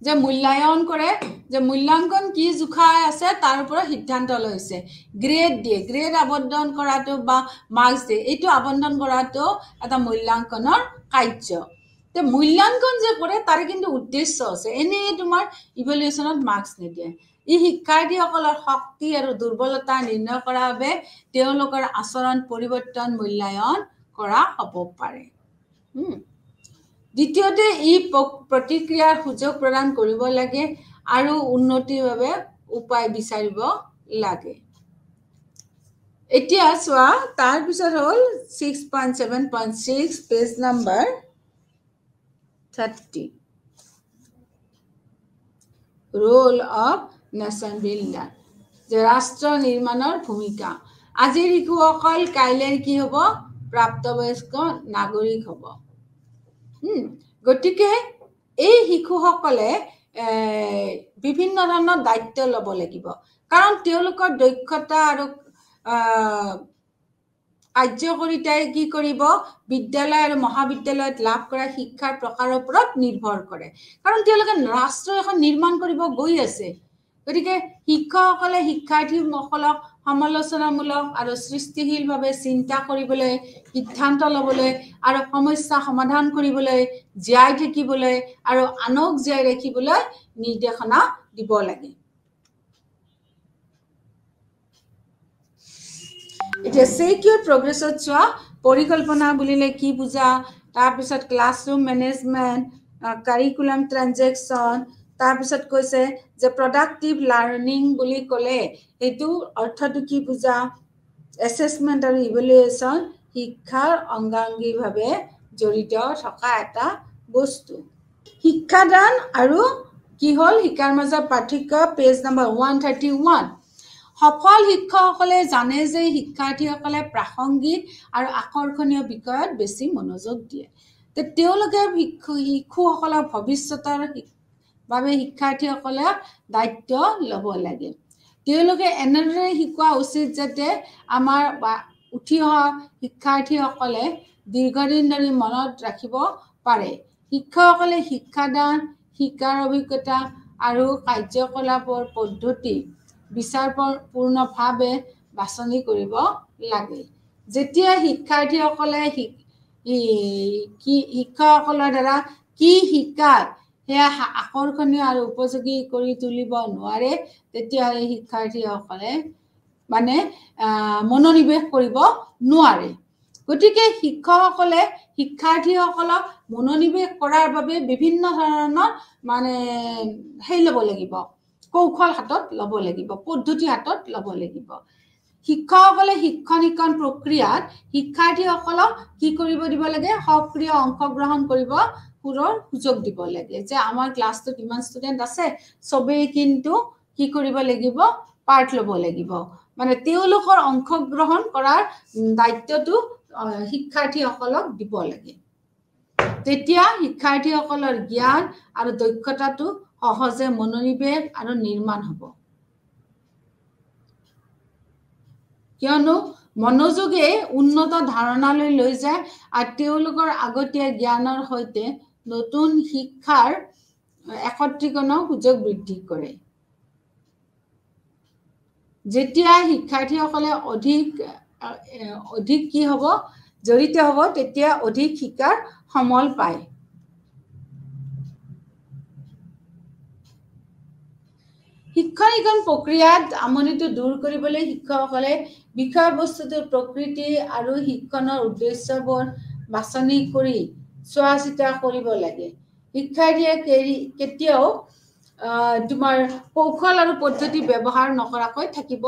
যে মূল্যায়ন কৰে যে মূল্যাঙ্কন কি জুখাই আছে তাৰ ওপৰত সিদ্ধান্ত লৈছে গ্ৰেড দিয়ে গ্ৰেড আবণ্টন কৰাটো বা মাৰ্কস দিয়ে এইটো আবণ্টন কৰাটো এটা মূল্যাঙ্কনৰ কাৰ্য তে মূল্যাঙ্কন যে কৰে তাৰ কিন্তু উদ্দেশ্য আছে এনে তোমাৰ ইভালুৱেচনত মাৰ্কস নিদিয়ে ই শিক্ষাৰ্থীসকলৰ শক্তি আৰু দুৰ্বলতা নিৰ্ণয় কৰাৰ বাবে তেওঁলোকৰ আচৰণ পৰিৱৰ্তন মূল্যায়ন কৰা হ'ব পাৰে দ্বিতীয়তে ই প্ৰতিক্ৰিয়াৰ সুযোগ প্ৰদান কৰিব লাগে আৰু উন্নতিৰ বাবে উপায় বিচাৰিব লাগে এতিয়া চোৱা তাৰ পিছত হ'ল 6.7.6 page number 30 roll of nation builder যে ৰাষ্ট্ৰ নিৰ্মাণৰ ভূমিকা আজিৰ শিশুসকল কাইলৈৰ কি হ'ব প্ৰাপ্তবয়স্ক নাগৰিক হ'ব গতিকে এই শিশুসকলে বিভিন্ন ধৰণৰ দায়িত্ব ল'ব লাগিব কাৰণ তেওঁলোকৰ দক্ষতা আৰু কাৰ্যকৰীতাই কি কৰিব বিদ্যালয় আৰু মহাবিদ্যালয়ত লাভ কৰা শিক্ষাৰ প্ৰকাৰৰ ওপৰত নিৰ্ভৰ কৰে কাৰণ তেওঁলোকে ৰাষ্ট্ৰ এখন নিৰ্মাণ কৰিব গৈ আছে গতিকে শিক্ষকসকলে শিক্ষাৰ্থীসকলক সমালোচনামূলক আৰু সৃষ্টিশীলভাৱে চিন্তা কৰিবলৈ সিদ্ধান্ত ল'বলৈ আৰু সমস্যা সমাধান কৰিবলৈ জীয়াই থাকিবলৈ আৰু আনক জীয়াই ৰাখিবলৈ নিৰ্দেশনা দিব লাগে এতিয়া সিকিউৰ প্ৰগ্ৰেছত চোৱা পৰিকল্পনা বুলিলে কি বুজা তাৰপিছত ক্লাছৰুম মেনেজমেণ্ট কাৰিকুলাম ট্ৰানজেকশ্যন তাৰপিছত কৈছে যে প্ৰডাক্টিভ লাৰ্নিং বুলি ক'লে এইটো অৰ্থটো কি বুজা এছেছমেণ্ট আৰু ইভেলুৱেশ্যন শিক্ষাৰ অংগাংগীভাৱে জড়িত থকা এটা বস্তু শিক্ষাদান আৰু কি হ'ল শিক্ষাৰ মাজত পাৰ্থক্য পেজ নম্বৰ 131 সফল শিক্ষকসকলে জানে যে শিক্ষাৰ্থীসকলে প্ৰাসংগিক আৰু আকৰ্ষণীয় বিষয়ত বেছি মনোযোগ দিয়ে তেওঁলোকে শিশুসকলৰ ভৱিষ্যতৰ বাবে শিক্ষাৰ্থীসকলে দায়িত্ব ল'ব লাগে তেওঁলোকে এনেদৰে শিকোৱা উচিত যাতে আমাৰ উঠি অহা শিক্ষাৰ্থীসকলে দীৰ্ঘদিন ধৰি মনত ৰাখিব পাৰে শিক্ষকসকলে শিক্ষাদান শিকাৰ অভিজ্ঞতা আৰু কাৰ্যকলাপৰ পদ্ধতি বিচাৰপূৰ্ণভাৱে বাছনি কৰিব লাগে যেতিয়া শিক্ষাৰ্থীসকলে শিক্ষকসকলৰ দ্বাৰা কি শিকায় সেয়া আকৰ্ষণীয় আৰু উপযোগী কৰি তুলিব নোৱাৰে তেতিয়াহ'লে শিক্ষাৰ্থীসকলে মানে মনোনিৱেশ কৰিব নোৱাৰে গতিকে শিক্ষকসকলে শিক্ষাৰ্থীসকলক মনোনিৱেশ কৰাৰ বাবে বিভিন্ন ধৰণৰ মানে হেই ল'ব লাগিব কৌশল হাতত ল'ব লাগিব পদ্ধতি হাতত ল'ব লাগিব শিক্ষকসকলে শিক্ষণ প্ৰক্ৰিয়াত শিক্ষাৰ্থীসকলক কি কৰিব দিব লাগে সক্ৰিয় অংশগ্ৰহণ কৰিব পুৰৰ সুযোগ দিব লাগে যে আমাৰ ক্লাছটোত কিমান ষ্টুডেন্ট আছে সবেই কিন্তু কি কৰিব লাগিব পাৰ্ট ল'ব লাগিব মানে তেওঁলোকৰ অংশগ্ৰহণ কৰাৰ দায়িত্বটো শিক্ষাৰ্থীসকলক দিব লাগে তেতিয়া শিক্ষাৰ্থীসকলৰ জ্ঞান আৰু দক্ষতাটো সহজে মনোনিৱেশ আৰু নিৰ্মাণ হ'ব কিয়নো মনোযোগে উন্নত ধাৰণালৈ লৈ যায় আৰু তেওঁলোকৰ আগতীয়া জ্ঞানৰ সৈতে নতুন শিক্ষাৰ একত্ৰীকৰণৰ সুযোগ বৃদ্ধি কৰে যেতিয়া শিক্ষাৰ্থীসকলে অধিক কি হ'ব জড়িত হ'ব তেতিয়া অধিক শিকাৰ সমল পায় শিক্ষণ প্ৰক্ৰিয়াত আমনিটো দূৰ কৰিবলৈ শিক্ষকসকলে বিষয়বস্তুটোৰ প্ৰকৃতি আৰু শিক্ষণৰ উদ্দেশ্যবোৰ বাছনি কৰি চোৱা চিতা কৰিব লাগে শিক্ষাৰ্থীয়ে কেতিয়াও তোমাৰ কৌশল আৰু পদ্ধতি ব্যৱহাৰ নকৰাকৈ থাকিব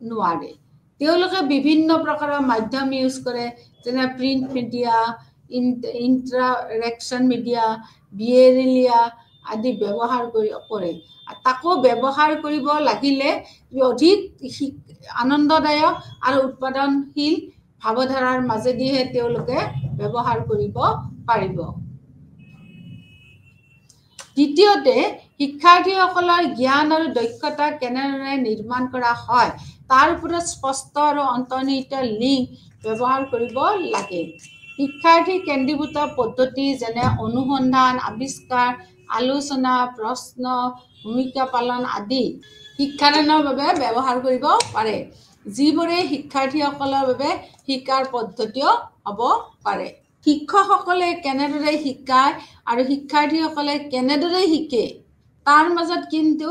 নোৱাৰে তেওঁলোকে বিভিন্ন প্ৰকাৰৰ মাধ্যম ইউজ কৰে যেনে প্ৰিণ্ট মিডিয়া ইণ্টাৰেকশ্যন মিডিয়া বিহেভিয়াৰিয়া আদি ব্যৱহাৰ কৰে তাকো ব্যৱহাৰ কৰিব লাগিলে অধিক আনন্দদায়ক আৰু উৎপাদনশীল ভাৱধাৰাৰ মাজেদিহে তেওঁলোকে ব্যৱহাৰ কৰিব পাৰিব দ্বিতীয়তে শিক্ষাৰ্থীসকলৰ জ্ঞান আৰু দক্ষতা কেনেদৰে নিৰ্মাণ কৰা হয় তাৰ ওপৰত স্পষ্ট আৰু অন্তৰ্নিহিত লিংক ব্যৱহাৰ কৰিব লাগে শিক্ষাৰ্থী কেন্দ্ৰীভূত পদ্ধতি যেনে অনুসন্ধান আৱিষ্কাৰ আলোচনা প্ৰশ্ন ভূমিকা পালন আদি শিক্ষাদানৰ বাবে ব্যৱহাৰ কৰিব পাৰে যিবোৰে শিক্ষাৰ্থীসকলৰ বাবে শিকাৰ পদ্ধতিও হ'ব পাৰে শিক্ষকসকলে কেনেদৰে শিকায় আৰু শিক্ষাৰ্থীসকলে কেনেদৰে শিকে তাৰ মাজত কিন্তু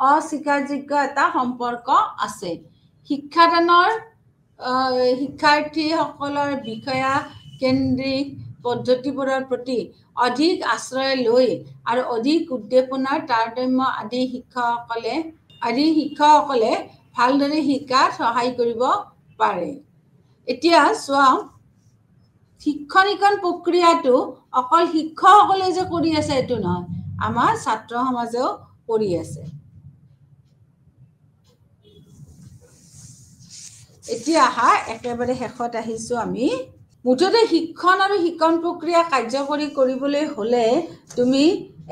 অস্বীকাৰযোগ্য এটা সম্পৰ্ক আছে শিক্ষাদানৰ শিক্ষাৰ্থীসকলৰ বিষয়া কেন্দ্ৰিক পদ্ধতিবোৰৰ প্ৰতি অধিক আশ্ৰয় লৈ আৰু অধিক উদ্দীপনাৰ তাৰতম্য আদি শিক্ষকসকলে ভালদৰে শিকাত সহায় কৰিব পাৰে এতিয়া চোৱা শিক্ষণ প্ৰক্ৰিয়াটো অকল শিক্ষকসকলে যে কৰি আছে এইটো নহয় আমাৰ ছাত্ৰ সমাজেও কৰি আছে এতিয়া আহা একেবাৰে শেষত আহিছো আমি মুঠতে শিক্ষণ আৰু শিক্ষণ প্ৰক্ৰিয়া কাৰ্যকৰী কৰিবলৈ হলে তুমি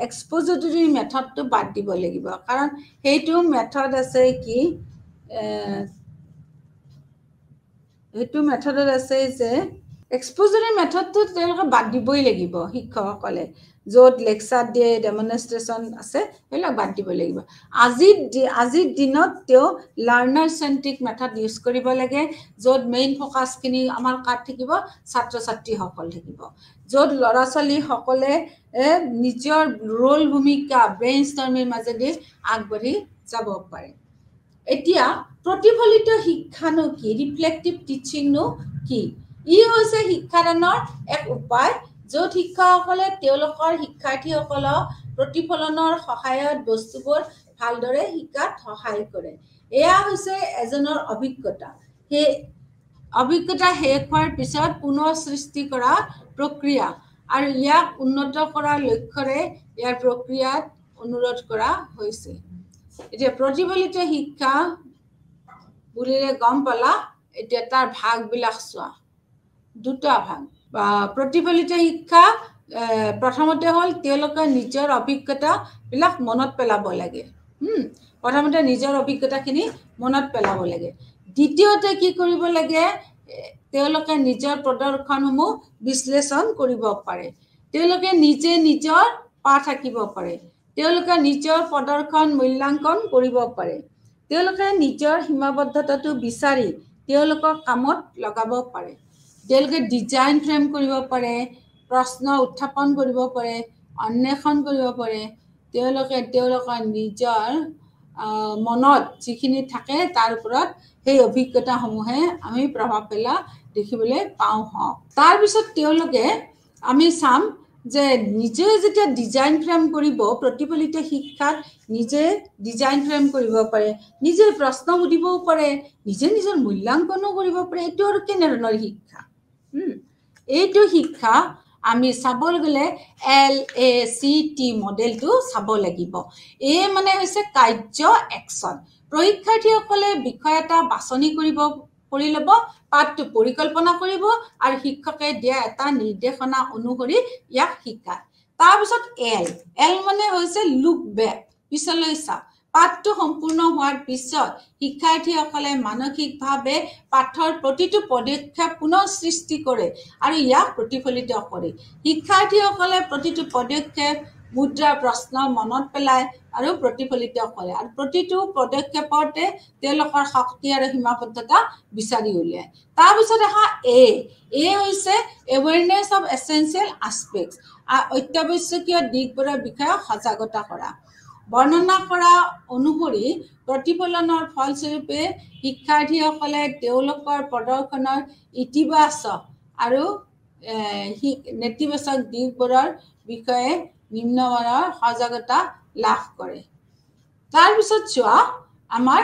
এক্সপোজিটৰী মেথডটো বাদ দিব লাগিব কাৰণ সেইটো মেথড আছে কি সেইটো মেথডত আছে যে এক্সপোজিটৰী মেথডটো তেওঁলোকে বাদ দিবই লাগিব শিক্ষকসকলে য'ত লেকচাৰ দিয়ে ডেমনষ্ট্ৰেশ্যন আছে সেইবিলাক বাদ দিব লাগিব আজিৰ দিনত তেওঁ লাৰ্নাৰ চেন্ট্ৰিক মেথড ইউজ কৰিব লাগে য'ত মেইন ফ'কাছখিনি আমাৰ কাত থাকিব ছাত্ৰ ছাত্ৰীসকল থাকিব য'ত ল'ৰা ছোৱালীসকলে নিজৰ ৰোল ভূমিকা ব্ৰেইন ষ্টৰ্মিৰ মাজেদি আগবাঢ়ি যাব পাৰে এতিয়া প্ৰতিফলিত শিক্ষানো কি ৰিফ্লেক্টিভ টিচিংনো কি ই হৈছে শিক্ষাদানৰ এক উপায় য'ত শিক্ষকসকলে তেওঁলোকৰ শিক্ষাৰ্থীসকলক প্ৰতিফলনৰ সহায়ত বস্তুবোৰ ভালদৰে শিকাত সহায় কৰে এয়া হৈছে এজনৰ অভিজ্ঞতা সেই অভিজ্ঞতা শেষ হোৱাৰ পিছত পুনৰ সৃষ্টি কৰা প্ৰক্ৰিয়া আৰু ইয়াক উন্নত কৰাৰ লক্ষ্যৰে ইয়াৰ প্ৰক্ৰিয়াত অনুৰোধ কৰা হৈছে এতিয়া প্ৰতিফলিত শিক্ষা বুলিলে গম পালা এতিয়া তাৰ ভাগবিলাক চোৱা দুটা ভাগ প্ৰতিফলিত শিক্ষা প্ৰথমতে হ'ল তেওঁলোকে নিজৰ অভিজ্ঞতাবিলাক মনত পেলাব লাগে প্ৰথমতে নিজৰ অভিজ্ঞতাখিনি মনত পেলাব লাগে দ্বিতীয়তে কি কৰিব লাগে তেওঁলোকে নিজৰ প্ৰদৰ্শনসমূহ বিশ্লেষণ কৰিব পাৰে তেওঁলোকে নিজে নিজৰ পাঠ আঁকিব পাৰে তেওঁলোকে নিজৰ প্ৰদৰ্শন মূল্যাংকন কৰিব পাৰে তেওঁলোকে নিজৰ সীমাবদ্ধতাটো বিচাৰি তেওঁলোকৰ কামত লগাব পাৰে তেওঁলোকে ডিজাইন ফ্ৰেম কৰিব পাৰে প্ৰশ্ন উত্থাপন কৰিব পাৰে অন্বেষণ কৰিব পাৰে তেওঁলোকে তেওঁলোকৰ নিজৰ মনত যিখিনি থাকে তাৰ ওপৰত সেই অভিজ্ঞতাসমূহে আমি প্ৰভাৱ পেলা দেখিবলৈ পাওঁ হওক তাৰপিছত তেওঁলোকে আমি চাম যে নিজে যেতিয়া ডিজাইন ফ্ৰেম কৰিব প্ৰতিফলিত শিক্ষাত নিজে ডিজাইন ফ্ৰেম কৰিব পাৰে নিজে প্ৰশ্ন সুধিবও পাৰে নিজে নিজৰ মূল্যাংকনো কৰিব পাৰে এইটো আৰু কেনেধৰণৰ শিক্ষা এইটো শিক্ষা আমি চাব গ'লে LACT মডেলটো চাব লাগিব এই মানে হৈছে কাৰ্য একচন পৰীক্ষাৰ্থীসকলে বিষয় এটা বাছনি কৰি ল'ব পাঠটো পৰিকল্পনা কৰিব আৰু শিক্ষকে দিয়া এটা নিৰ্দেশনা অনুসৰি ইয়াক শিকায় তাৰপিছত L মানে হৈছে লুক বেক পিছলৈ চাওক পাঠটো সম্পূৰ্ণ হোৱাৰ পিছত শিক্ষাৰ্থীসকলে মানসিকভাৱে পাঠৰ প্ৰতিটো পদক্ষেপ পুনৰ সৃষ্টি কৰে আৰু ইয়াক প্ৰতিফলিত কৰে শিক্ষাৰ্থীসকলে প্ৰতিটো পদক্ষেপ মুদ্ৰা প্ৰশ্ন মনত পেলায় আৰু প্ৰতিফলিত কৰে আৰু প্ৰতিটো পদক্ষেপতে তেওঁলোকৰ শক্তি আৰু সীমাবদ্ধতা বিচাৰি উলিয়ায় তাৰপিছত আহা A হৈছে এৱেৰনেছ অফ এছেঞ্চিয়েল আসপেক্টছ অত্যাৱশ্যকীয় দিশবোৰৰ বিষয়ে সজাগতা কৰা বৰ্ণনা কৰা অনুসৰি প্ৰতিফলনৰ ফলস্বৰূপে শিক্ষাৰ্থীসকলে তেওঁলোকৰ প্ৰদৰ্শনৰ ইতিবাচক আৰু নেতিবাচক দিশবোৰৰ বিষয়ে নিম্নমানৰ সজাগতা লাভ কৰে তাৰপিছত চোৱা আমাৰ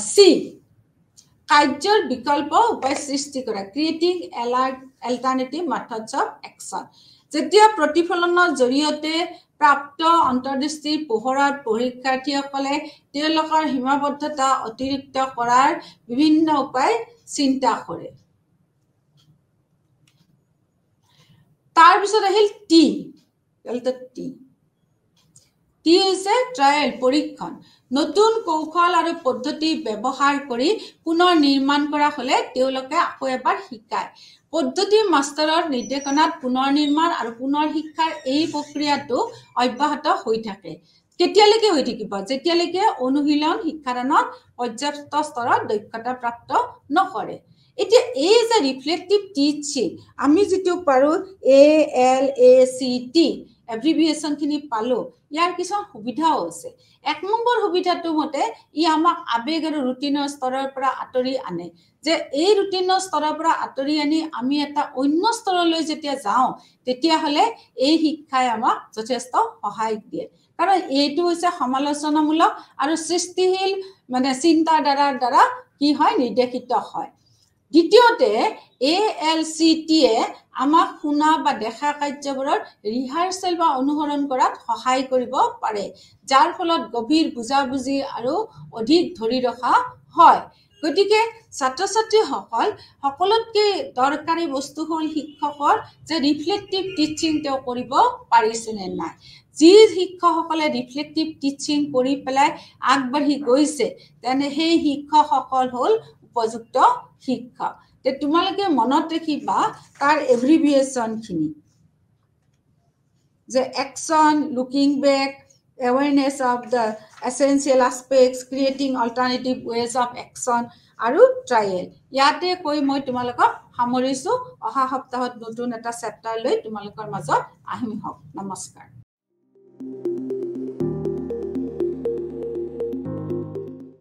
C কাৰ্যৰ বিকল্প উপায় সৃষ্টি কৰা ক্ৰিয়েটিং এল্টাৰনেটিভ মেথডছ অফ একচন যেতিয়া প্ৰতিফলনৰ জৰিয়তে প্ৰাপ্ত অন্তৰ্দৃষ্টিৰ পোহৰত পৰীক্ষাৰ্থীসকলে তেওঁলোকৰ সীমাবদ্ধতা অতিৰিক্ত কৰাৰ বিভিন্ন উপায় চিন্তা কৰে তাৰপিছত আহিল T হৈছে ট্ৰায়েল পৰীক্ষণ নতুন কৌশল আৰু পদ্ধতি ব্যৱহাৰ কৰি পুনৰ নিৰ্মাণ কৰা হলে তেওঁলোকে আকৌ এবাৰ শিকায় পদ্ধতি মাষ্টাৰৰ নিৰ্দেশনাত পুনৰ নিৰ্মাণ আৰু পুনৰ শিক্ষাৰ এই প্ৰক্ৰিয়াটো অব্যাহত হৈ থাকে কেতিয়ালৈকে হৈ থাকিব যেতিয়ালৈকে অনুশীলন শিক্ষাদানত পৰ্যাপ্ত স্তৰৰ দক্ষতা প্ৰাপ্ত নকৰে এতিয়া এই যে ৰিফ্লেক্টিভ টিচিং আমি যেটো পাৰো ALACT এব্ৰিভিয়েচন খিনি পালো ইয়াৰ কিছুমান সুবিধাও আছে এক নম্বৰ সুবিধাটো মতে ই আমাক আবেগ আৰু ৰুটিনৰ স্তৰৰ পৰা আঁতৰি আনে যে এই ৰুটিনৰ স্তৰৰ পৰা আঁতৰি আনি আমি এটা অন্য স্তৰলৈ যেতিয়া যাওঁ তেতিয়া হলে এই শিক্ষাই আমাক যথেষ্ট সহায় দিয়ে কাৰণ এইটো হৈছে সমালোচনামূলক আৰু সৃষ্টিশীল মানে চিন্তাৰ দ্বাৰা কি হয় নিৰ্দেশিত হয় দ্বিতীয়তে ALCT আমাক শুনা বা দেখা কাৰ্যবোৰৰ ৰিহাৰ্সেল বা অনুসৰণ কৰাত সহায় কৰিব পাৰে যাৰ ফলত গভীৰ বুজাবুজি আৰু অধিক ধৰি ৰখা হয় গতিকে ছাত্ৰ-ছাত্ৰীসকল সকলোতকৈ দৰকাৰী বস্তু হ'ল শিক্ষকৰ যে ৰিফ্লেক্টিভ টিচিং তেওঁ কৰিব পাৰিছে নে নাই যি শিক্ষকসকলে ৰিফ্লেক্টিভ টিচিং কৰি পেলাই আগবাঢ়ি গৈছে তেনে সেই শিক্ষকসকল হ'ল উপযুক্ত শিক্ষক তে তোমালোকে মনত ৰাখিবা তাৰ এব্ৰিভিয়েচন খিনি যে action looking back awareness of the essential aspects creating alternative ways of action আৰু ট্ৰায়েল ইয়াতে কৈ মই তোমালোকক সামৰিছো অহা সপ্তাহত নতুন এটা চেপ্টাৰ লৈ তোমালোকৰ মাজত আহিম হওক নমস্কাৰ